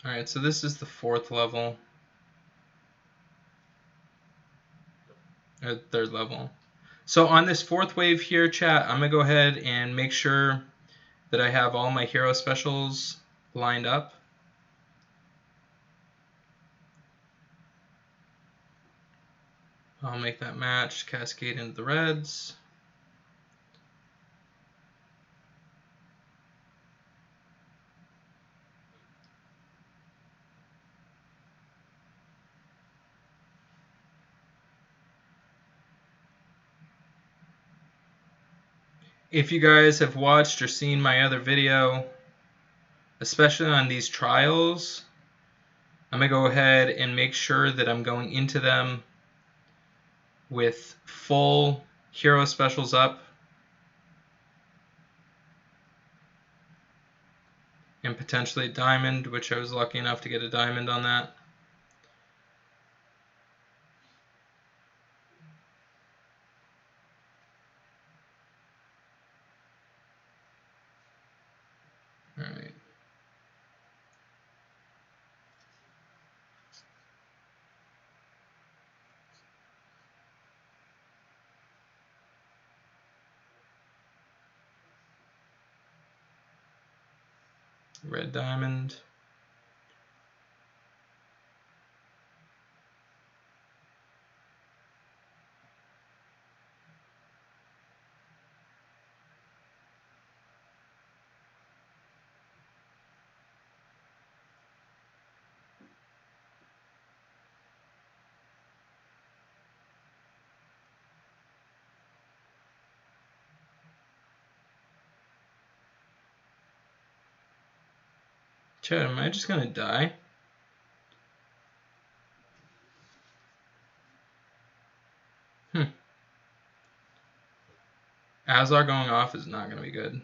Alright, so this is the 4th level. Or 3rd level. So on this 4th wave here, chat, I'm going to go ahead and make sure that I have all my hero specials lined up. I'll make that match, cascade into the reds. If you guys have watched or seen my other video, especially on these trials, I'm going to go ahead and make sure that I'm going into them with full hero specials up and potentially a diamond, which I was lucky enough to get a diamond on that. All right. Red diamond. Chad, am I just gonna die? Azar going off is not gonna be good.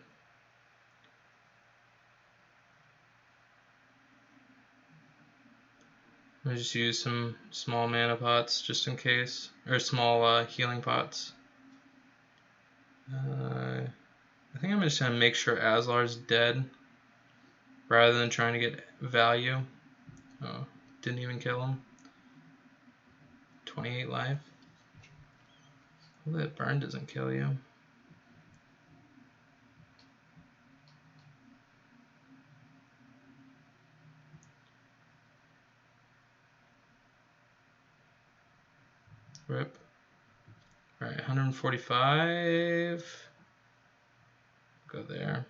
I'll just use some small mana pots just in case, or small healing pots. I think I'm just gonna make sure Azlar's dead rather than trying to get value. Oh, didn't even kill him. 28 life. Well, that burn doesn't kill you. Rip. Alright, 145. Go there.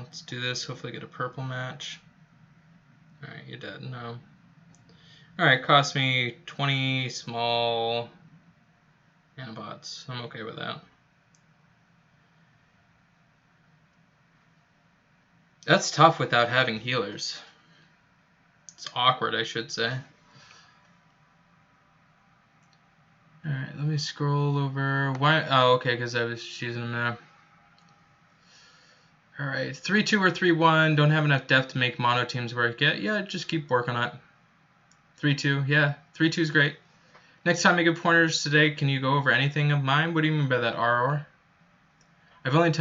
Let's do this, hopefully get a purple match. Alright, you're dead. No. Alright, cost me 20 small nanobots. I'm okay with that. That's tough without having healers. It's awkward, I should say. Alright, let me scroll over. Why? Oh, okay, because I was just using them there. Alright, 3-2 or 3-1. Don't have enough depth to make mono teams work yet. Yeah, just keep working on it. 3-2, yeah. 3-2 is great. Next time I give pointers today, can you go over anything of mine? What do you mean by that, RR? I've only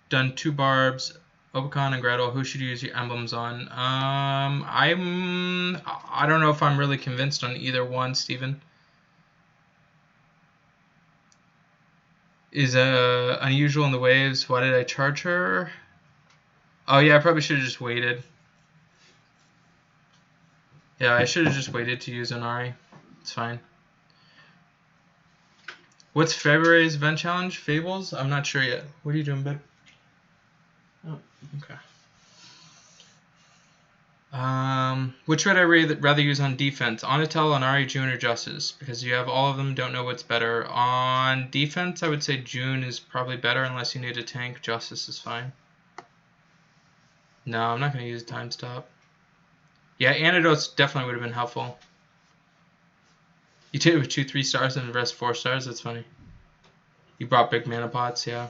done 2 barbs, Obicon and Gretel. Who should you use your emblems on? I don't know if I'm really convinced on either one, Steven. Is unusual in the waves. Why did I charge her? Oh yeah, I probably should have just waited. Yeah, I should have just waited to use an Ari. It's fine. What's February's event challenge? Fables? I'm not sure yet. What are you doing, babe? Oh, okay. Which would I rather use on defense? Onatel, Onari, June, or Justice? Because you have all of them, don't know what's better. On defense, I would say June is probably better unless you need a tank. Justice is fine. No, I'm not going to use time stop. Yeah, antidotes definitely would have been helpful. You did it with 2 3 stars and the rest 4 stars? That's funny. You brought big mana pots, yeah.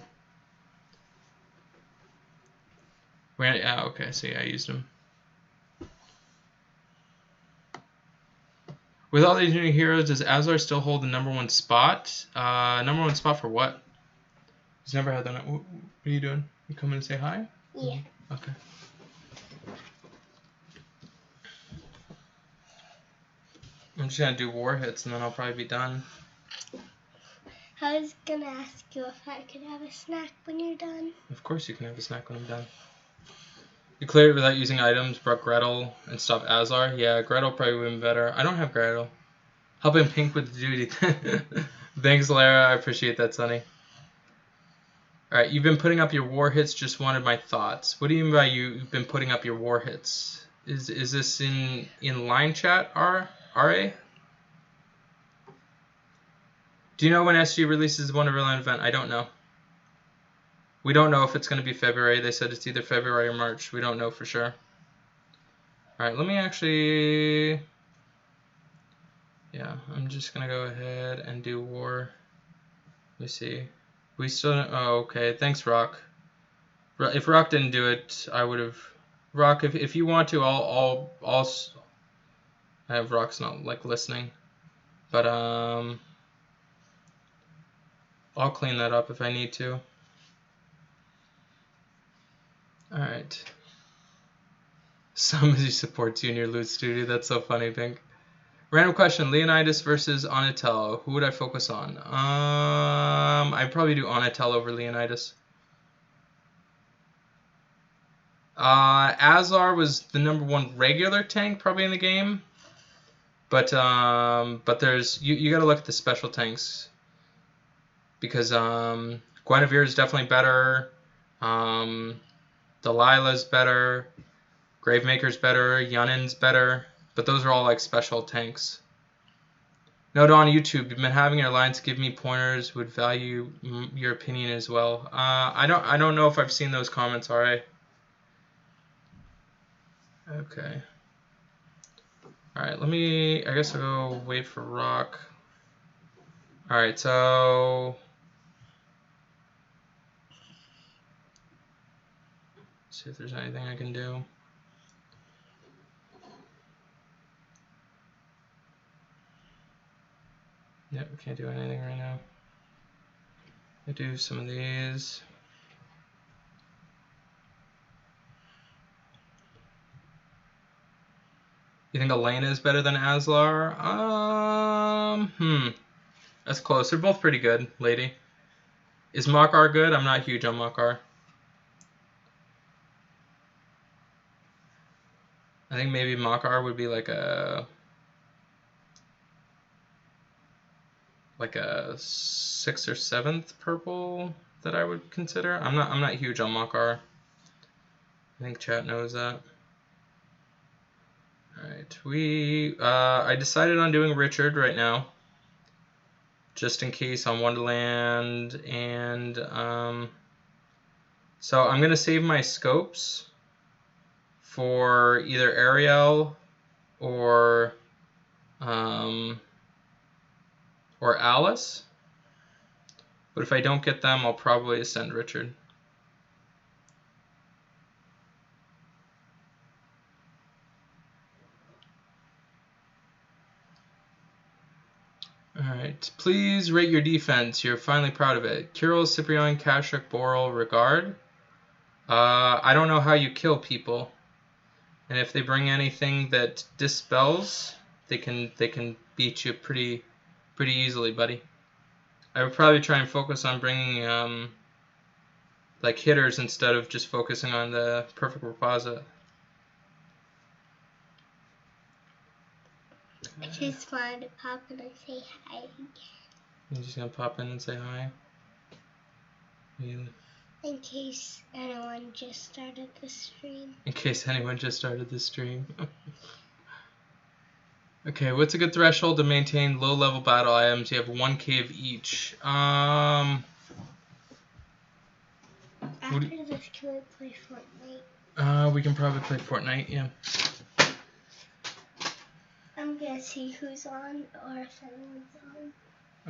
Yeah, okay, so yeah, I used them. With all these new heroes, does Azar still hold the #1 spot? #1 spot for what? He's never had that. What are you doing? You coming to say hi? Yeah. Okay. I'm just gonna do war hits and then I'll probably be done. I was gonna ask you if I could have a snack when you're done. Of course you can have a snack when I'm done. You cleared it without using items, brought Gretel, and stopped Azar? Yeah, Gretel probably would have been better. I don't have Gretel. Helping Pink with the duty. Thanks, Lara. I appreciate that, Sonny. Alright, you've been putting up your war hits, just wanted my thoughts. What do you mean by you've been putting up your war hits? Is this in line chat, RA? Do you know when SG releases the Wonderland event? I don't know. We don't know if it's going to be February. They said it's either February or March. We don't know for sure. Alright, let me actually... Yeah, I'm just going to go ahead and do war. Let me see. We still don't... Oh, okay. Thanks, Rock. If Rock didn't do it, I would have... Rock, if you want to, I'll I have Rock's not, like, listening. But, I'll clean that up if I need to. Alright. Somebody supports you in your loot studio. That's so funny, Pink. Random question: Leonidas versus Onatel. Who would I focus on? I'd probably do Onatel over Leonidas. Azar was the #1 regular tank probably in the game, but there's you got to look at the special tanks because Guinevere is definitely better. Delilah's better. Gravemaker's better. Yunin's better. But those are all like special tanks. Note on YouTube, you've been having your lines give me pointers. Would value your opinion as well. I don't know if I've seen those comments. All right. Okay. All right. Let me. I guess I'll go wait for Rock. All right. So. See if there's anything I can do. Yep, we can't do anything right now. I do some of these. You think Elena is better than Aslar? That's close. They're both pretty good, lady. Is Makar good? I'm not huge on Makar. I think maybe Makar would be like a 6th or 7th purple that I would consider. I'm not huge on Makar. I think chat knows that. Alright, I decided on doing Richard right now. Just in case on Wonderland, and so I'm gonna save my scopes for either Ariel or Alice. But if I don't get them, I'll probably ascend Richard. Alright, please rate your defense. You're finally proud of it. Kirill, Cyprian, Kashuk, Boral, Regard. I don't know how you kill people. And if they bring anything that dispels, they can beat you pretty easily, buddy. I would probably try and focus on bringing like hitters instead of just focusing on the perfect Rapaza. I just wanted to pop in and say hi. You're just gonna pop in and say hi. In case anyone just started the stream. In case anyone just started the stream. Okay, what's a good threshold to maintain low-level battle items? You have 1k of each. After this, can we play Fortnite? We can probably play Fortnite, yeah. I'm gonna see who's on or if anyone's on.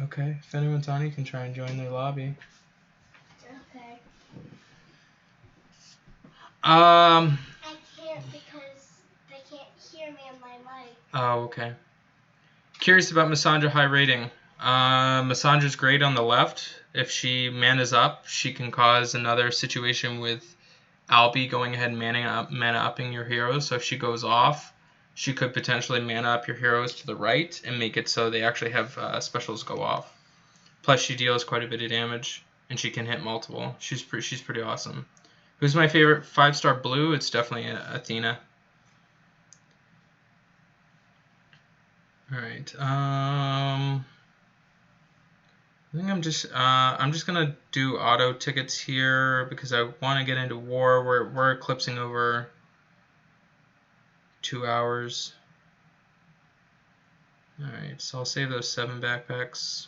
Okay, if anyone's on, you can try and join their lobby. Okay. I can't because they can't hear me on my mic. Oh, okay. Curious about Massandra high rating. Massandra's great on the left. If she manas up, she can cause another situation with Albie going ahead and mana upping your heroes. So if she goes off, she could potentially mana up your heroes to the right and make it so they actually have specials go off. Plus, she deals quite a bit of damage, and she can hit multiple. She's pretty awesome. Who's my favorite 5-star blue? It's definitely Athena. All right. I think I'm just gonna do auto tickets here because I want to get into war. We're eclipsing over 2 hours. All right, so I'll save those 7 backpacks.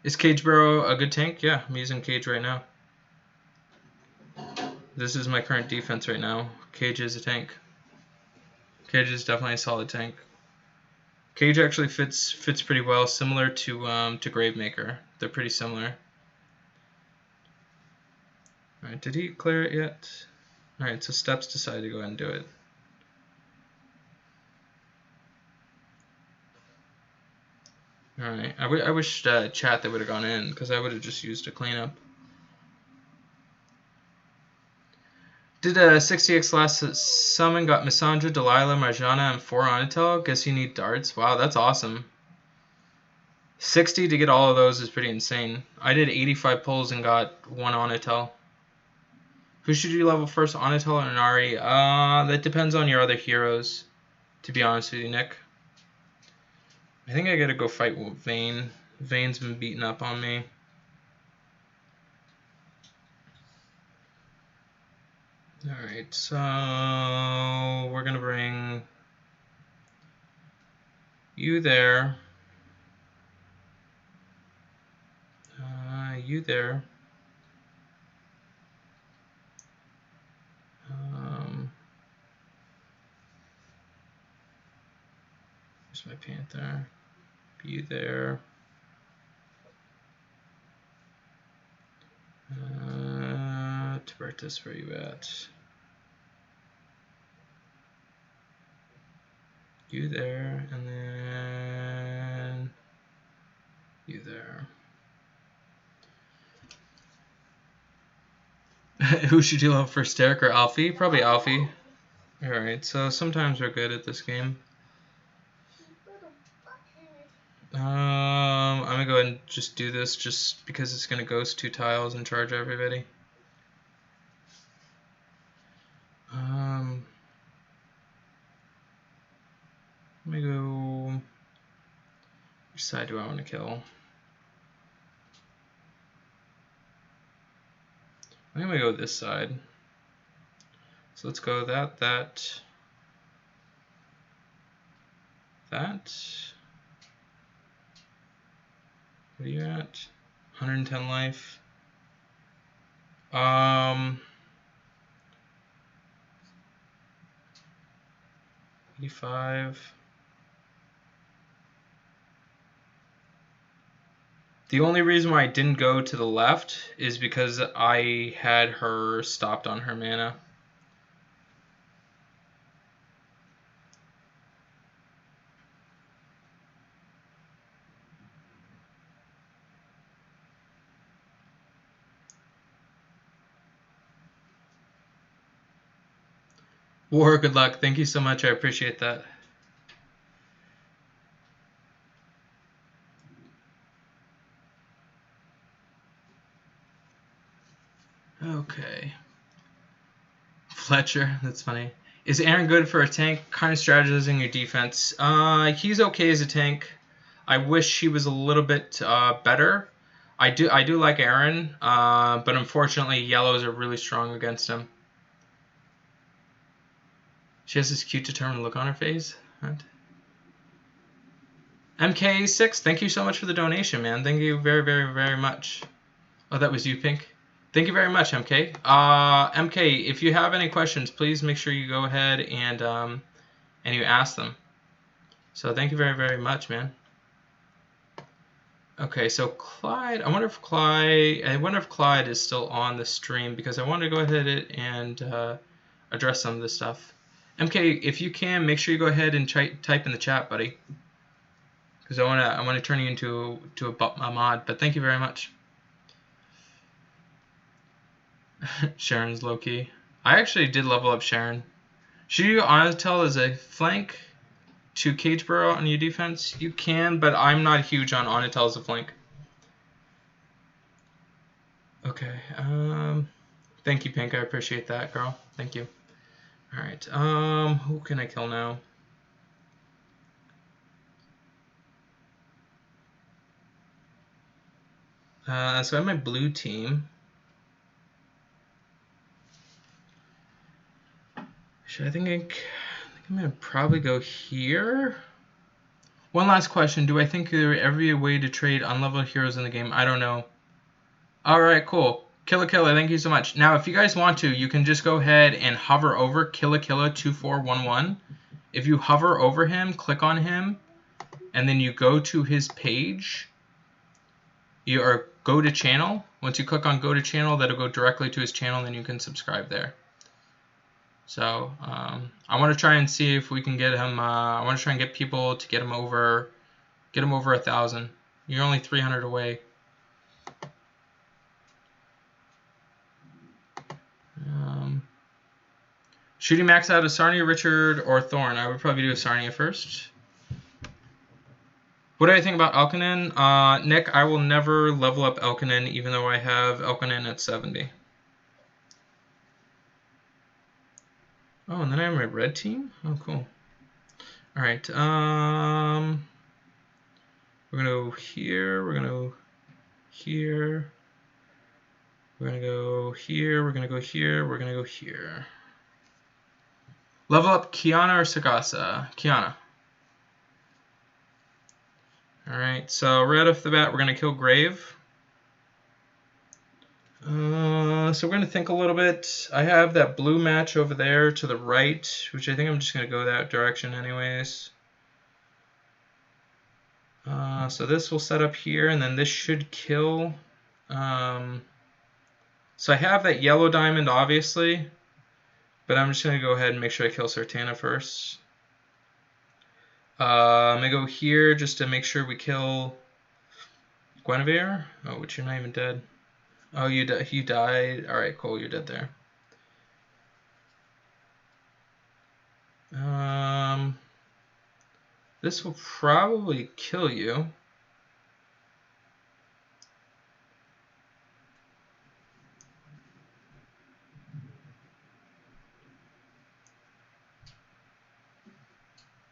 Is Cage Barrow a good tank? Yeah, I'm using Cage right now. This is my current defense right now. Cage is a tank. Cage is definitely a solid tank. Cage actually fits pretty well, similar to Gravemaker. They're pretty similar. All right, did he clear it yet? All right, so Steps decided to go ahead and do it. All right, I wish chat they would have gone in because I would have just used a cleanup. Did 60x last summon got Missandra, Delilah, Marjana, and 4 Onatel? Guess you need darts. Wow, that's awesome. 60 to get all of those is pretty insane. I did 85 pulls and got 1 Onatel. Who should you level first, Onatel or Nari? That depends on your other heroes, to be honest with you, Nick. I think I gotta go fight Vayne. Vayne's been beating up on me. Alright, so we're gonna bring you there. You there. Where's my Panther? You there. Tubertus, where you at? You there, and then you there. Who should you love first, Derek or Alfie? Probably Alfie. Alright, so sometimes we're good at this game. I'm gonna go ahead and just do this just because it's gonna ghost 2 tiles and charge everybody. Let me go. Which side do I want to kill? I'm gonna go this side. So let's go that. What are you at? 110 life. 85. The only reason why I didn't go to the left is because I had her stopped on her mana. War, good luck. Thank you so much. I appreciate that. Okay. Fletcher, that's funny. Is Aaron good for a tank? Kind of strategizing your defense. He's okay as a tank. I wish he was a little bit better. I do like Aaron, but unfortunately yellows are really strong against him. She has this cute determined look on her face. What? MK6, thank you so much for the donation, man. Thank you very, very, very much. Oh, that was you, Pink. Thank you very much, MK. MK, if you have any questions, please make sure you go ahead and you ask them. So thank you very, very much, man. Okay, so Clyde, I wonder if Clyde is still on the stream, because I want to go ahead and address some of this stuff. MK, if you can, make sure you go ahead and type in the chat, buddy, because I want to turn you into a mod. But thank you very much. Sharon's low key. I actually did level up Sharon. Should you Onatel as a flank to Cageborough on your defense? You can, but I'm not huge on Onatel as a flank. Okay. Thank you, Pink. I appreciate that, girl. Thank you. All right. Who can I kill now? So I have my blue team. I think I'm gonna probably go here. One last question: do I think there ever be a way to trade unleveled heroes in the game? I don't know. All right, cool. Killa, thank you so much. Now, if you guys want to, you can just go ahead and hover over Killa2411. If you hover over him, click on him, and then you go to his page. You go to channel. Once you click on go to channel, that'll go directly to his channel, and then you can subscribe there. So I want to try and see if we can get him. I want to try and get people to get him over 1,000. You're only 300 away. Should he max out a Sarnia, Richard, or Thorn? I would probably do a Sarnia first. What do I think about Elkanen? Nick, I will never level up Elkanen, even though I have Elkanen at 70. Oh, and then I have my red team? Oh, cool. All right. We're going to go here. We're going to go here. We're going to go here. We're going to go here. We're going to go here. Level up Kiana or Sagasa? Kiana. All right. So right off the bat, we're going to kill Grave. So we're going to think a little bit. I have that blue match over there to the right, which I think I'm just going to go that direction anyways. So this will set up here, and then this should kill. So I have that yellow diamond, obviously, but I'm just going to go ahead and make sure I kill Sertana first. I'm going to go here just to make sure we kill Guinevere. Oh, which you're not even dead. Oh, he died. All right, cool. You're dead there. This will probably kill you.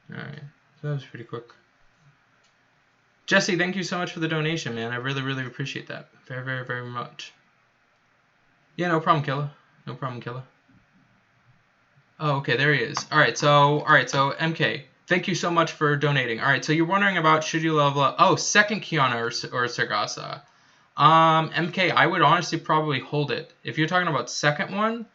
All right, that was pretty quick. Jesse, thank you so much for the donation, man. I really, really appreciate that. Very, very, very much. Yeah, no problem, Killa. No problem, Killa. Oh, okay, there he is. All right, so MK, thank you so much for donating. All right, so you're wondering about should you level up? Oh, second Kiana or Sargasa. MK, I would honestly probably hold it. If you're talking about second one,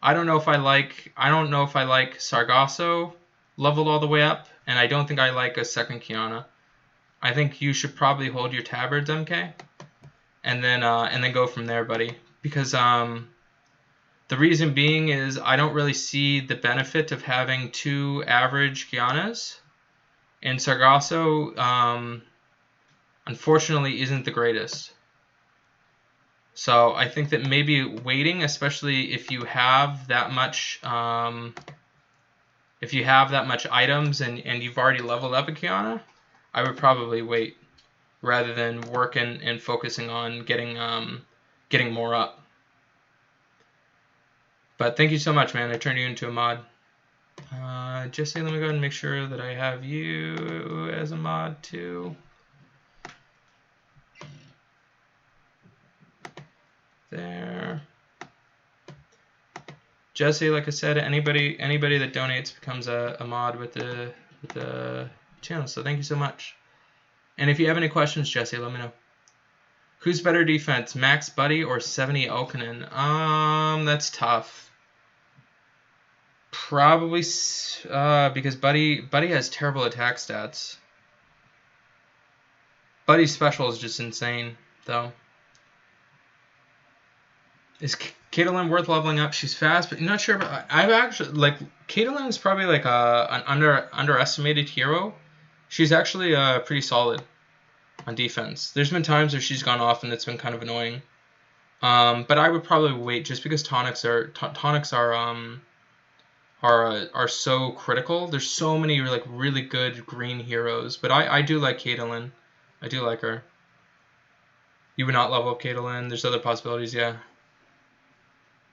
I don't know if I like Sargasso leveled all the way up, and I don't think I like a second Kiana. I think you should probably hold your tabards, MK, and then go from there, buddy. Because the reason being is I don't really see the benefit of having two average Kianas, and Sargasso, unfortunately, isn't the greatest. So I think that maybe waiting, especially if you have that much if you have that much items and you've already leveled up a Kiana, I would probably wait rather than work and focusing on getting more up. But thank you so much, man. I turned you into a mod. Jesse, let me go ahead and make sure that I have you as a mod too. There. Jesse, like I said, anybody that donates becomes a mod with the channel. So thank you so much. And if you have any questions, Jesse, let me know. Who's better defense, Max Buddy or 70 Elkinen? That's tough. Probably because Buddy has terrible attack stats. Buddy's special is just insane, though. Is Caitlyn worth leveling up? She's fast, but I'm not sure. But I've actually Caitlyn is probably like an underestimated hero. She's actually pretty solid on defense. There's been times where she's gone off and it's been kind of annoying. But I would probably wait just because tonics are so critical. There's so many like really good green heroes, but I do like Caitlyn. I do like her. You would not level up Caitlyn. There's other possibilities, yeah.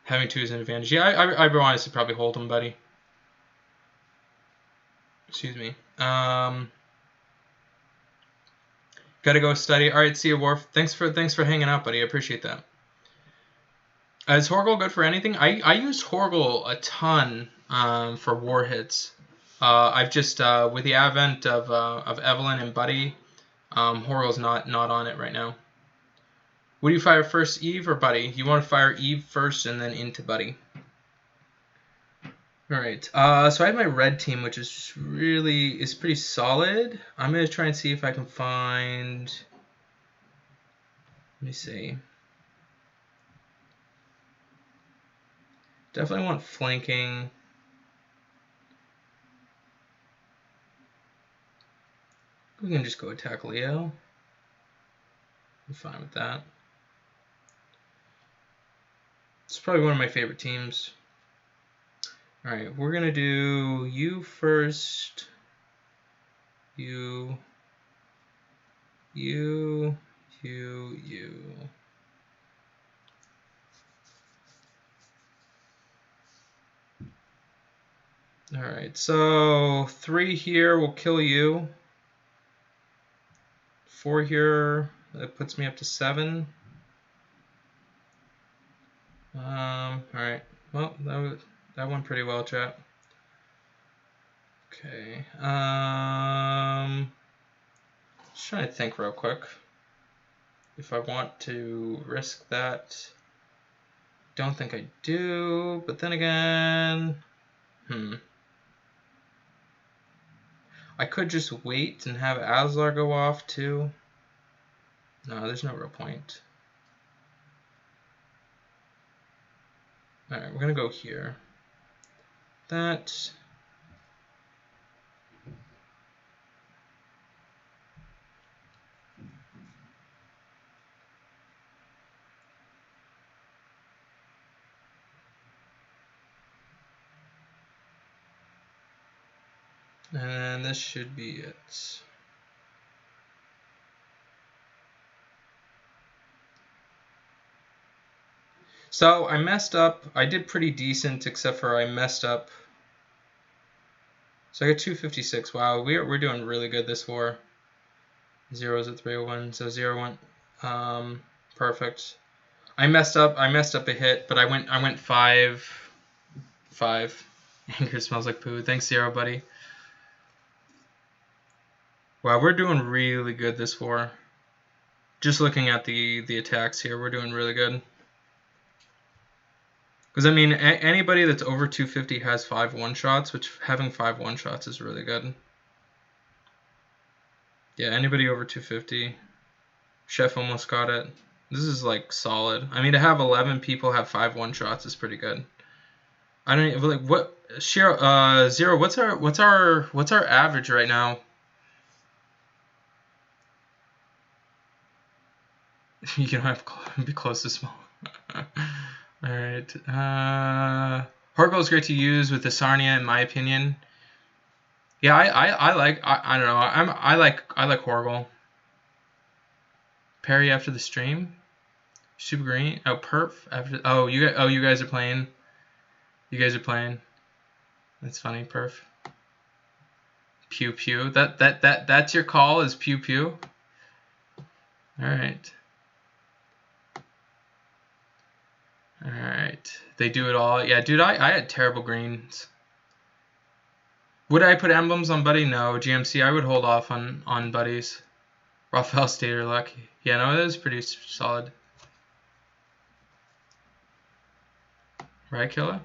Having 2 is an advantage. Yeah, I would honestly probably hold him, buddy. Excuse me. Gotta go study. All right, see you, Worf. Thanks for hanging out, buddy. I appreciate that. Is Horgle good for anything? I use Horgle a ton for war hits. I've just with the advent of Evelyn and Buddy, Horgle's not on it right now. Would you fire first Eve or Buddy? You want to fire Eve first and then into Buddy. Alright, so I have my red team, which is pretty solid. I'm going to try and see if I can find... Let me see. Definitely want flanking. We can just go attack Leo. I'm fine with that. It's probably one of my favorite teams. Alright, we're going to do you first. You. Alright, so 3 here will kill you. 4 here, that puts me up to 7. Alright, well, that went pretty well, chat. Okay, just trying to think real quick if I want to risk that. Don't think I do, but then again, I could just wait and have Aslar go off too. No, there's no real point. Alright, we're gonna go here. That. And this should be it. So I messed up. I did pretty decent, except for I messed up. So I got 256. Wow, we're doing really good this war. 0's at 301, so 0 went perfect. I messed up a hit, but I went 5. Anger smells like poo. Thanks, 0, buddy. Wow, we're doing really good this war. Just looking at the attacks here, we're doing really good. Because, I mean, anybody that's over 250 has 5 one-shots, which having 5 one-shots is really good. Yeah, anybody over 250. Chef almost got it. This is, like, solid. I mean, to have 11 people have 5 one-shots is pretty good. I don't even, like, what... Shiro, 0, what's our average right now? You don't have to be close to small. Alright. Horgle is great to use with the Sarnia, in my opinion. Yeah, I don't know. I like Horrible. Perry after the stream. Super Green. Oh, Perf after. You guys are playing. You guys are playing. That's funny, Perf. Pew pew. That's your call is pew pew. All right. All right. They do it all. Yeah, dude. I had terrible greens. Would I put emblems on Buddy? No. GMC. I would hold off on Buddies. Raphael Stater luck. Yeah, no, that is pretty solid. Right, Killer?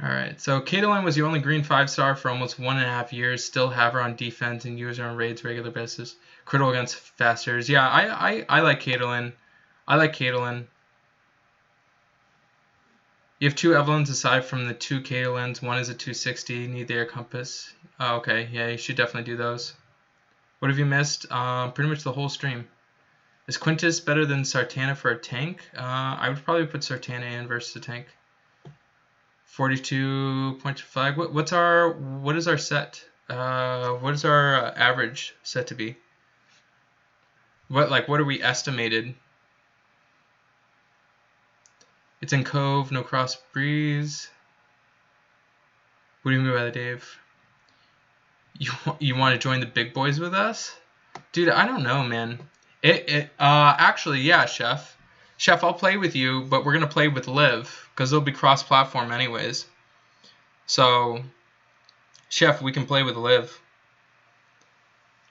Alright, so Caitlin was the only green 5-star for almost 1.5 years. Still have her on defense and use her on raids regular basis. Critical against fasters. Yeah, I like Caitlin. I like Caitlin. You have 2 Evelyns aside from the 2 Caitlins. One is a 260. Need their compass. Oh, okay, yeah, you should definitely do those. What have you missed? Pretty much the whole stream. Is Quintus better than Sartana for a tank? I would probably put Sartana in versus a tank. 42 point flag. What is our set? What is our average set to be? What are we estimated? It's in Cove, no cross breeze. What do you mean by that, Dave? You want to join the big boys with us? Dude, I don't know, man. Actually, yeah, Chef. Chef, I'll play with you, but we're gonna play with Liv because it'll be cross-platform anyways. So, Chef, we can play with Liv.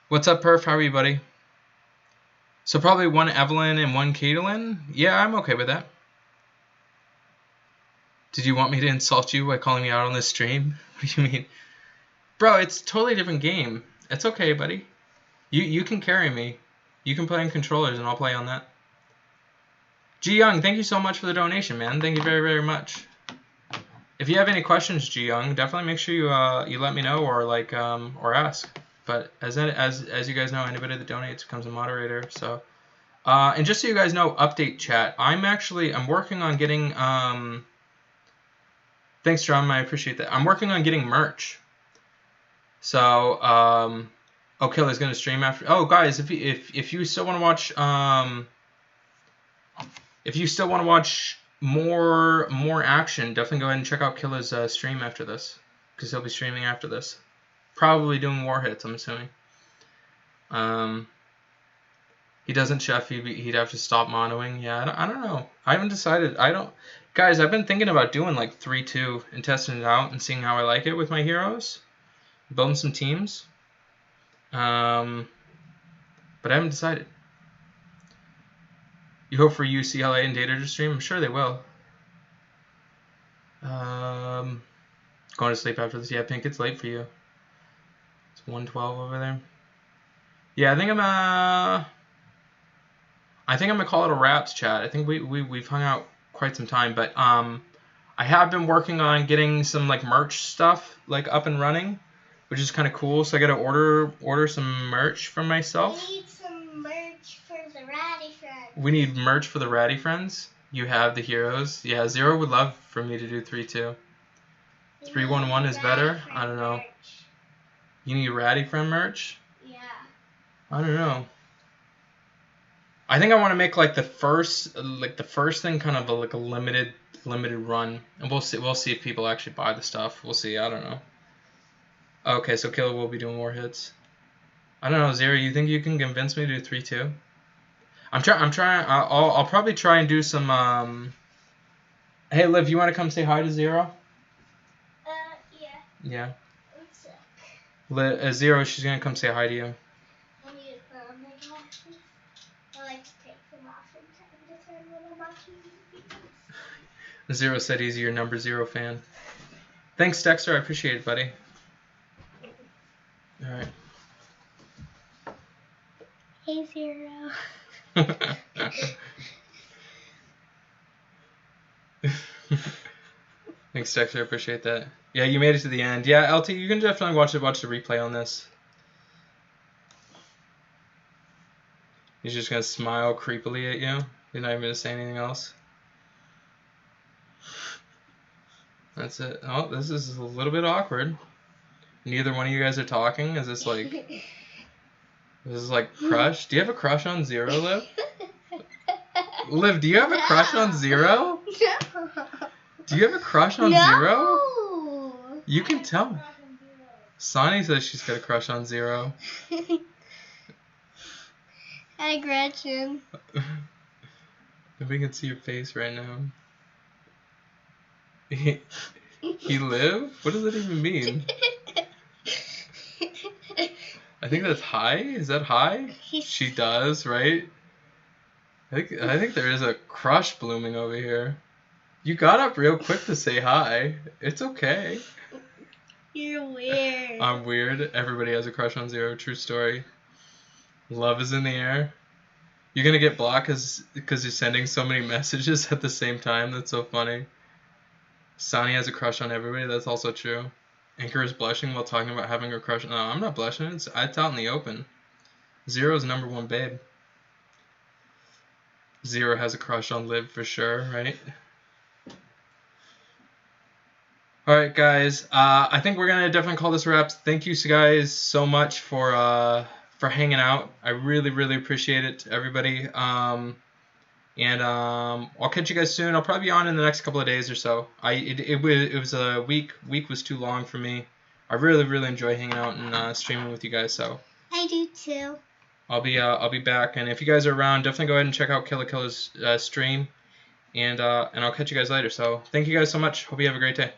What's up, Perf? How are you, buddy? So probably 1 Evelyn and 1 Caitlin? Yeah, I'm okay with that. Did you want me to insult you by calling me out on this stream? What do you mean? Bro, it's a totally different game. It's okay, buddy. You can carry me. You can play on controllers and I'll play on that. G Young, thank you so much for the donation, man. Thank you very, very much. If you have any questions, G Young, definitely make sure you let me know or or ask. But as you guys know, anybody that donates becomes a moderator. So, and just so you guys know, update chat. I'm working on getting. Thanks, John. I appreciate that. I'm working on getting merch. So, Killer's gonna stream after. Oh, guys, if you still want to watch, if you still want to watch more action, definitely go ahead and check out Killer's stream after this, because he'll be streaming after this. Probably doing war hits, I'm assuming. He doesn't, Chef. He'd have to stop monoing. Yeah, I don't know. I haven't decided. Guys, I've been thinking about doing like 3-2 and testing it out and seeing how I like it with my heroes, building some teams. But I haven't decided. You hope for UCLA and Data to stream? I'm sure they will. Going to sleep after this. Yeah, Pink, it's late for you. It's 1:12 over there. Yeah, I think I'm gonna call it a wraps, chat. I think we've hung out quite some time, but I have been working on getting some like merch stuff like up and running, which is kind of cool. So I gotta order some merch for myself. We need some merch for the Ratty Friends. We need merch for the Ratty Friends. You have the heroes. Yeah, Zero would love for me to do 3-2. 3-1-1 is better. I don't know. Merch. You need Ratty Friend merch? Yeah. I don't know. I think I want to make like the first thing kind of like a limited run, and we'll see if people actually buy the stuff. We'll see. I don't know. Okay, so Killer will be doing more hits. I don't know, Zero. You think you can convince me to do 3-2? I'm trying. I'll probably try and do some. Hey, Liv, you want to come say hi to Zero? Yeah. Yeah. One sec. Zero, she's gonna come say hi to you. I need to put on my glasses. I like to take them off from time to time when I'm watching videos. Zero said he's your number 0 fan. Thanks, Dexter. I appreciate it, buddy. All right. Hey, Zero. Thanks, Dexter. I appreciate that. Yeah, you made it to the end. Yeah, LT, you can definitely watch the replay on this. He's just gonna smile creepily at you. He's not even gonna say anything else. That's it. Oh, this is a little bit awkward. Neither one of you guys are talking. Is this like crush? Do you have a crush on Zero, Liv? Liv, do you have a crush on Zero? No. Do you have a crush on Zero? You can tell me. Sonny says she's got a crush on Zero. Hi, Gretchen. Nobody can see your face right now. He live? What does that even mean? I think that's hi. Is that hi? She does, right? I think there is a crush blooming over here. You got up real quick to say hi. It's okay. You're weird. I'm weird. Everybody has a crush on Zero. True story. Love is in the air. You're gonna get blocked because you're sending so many messages at the same time. That's so funny. Sonny has a crush on everybody. That's also true. Anchor is blushing while talking about having a crush. No, I'm not blushing. It's out in the open. Zero's #1 babe. Zero has a crush on Liv for sure, right? Alright, guys. I think we're gonna definitely call this wraps. Thank you guys so much for hanging out. I really, really appreciate it, everybody. I'll catch you guys soon. I'll probably be on in the next couple of days or so. It was a week. Week was too long for me. I really, really enjoy hanging out and streaming with you guys. So I do too. I'll be back. And if you guys are around, definitely go ahead and check out Killer Killer's stream. And I'll catch you guys later. So thank you guys so much. Hope you have a great day.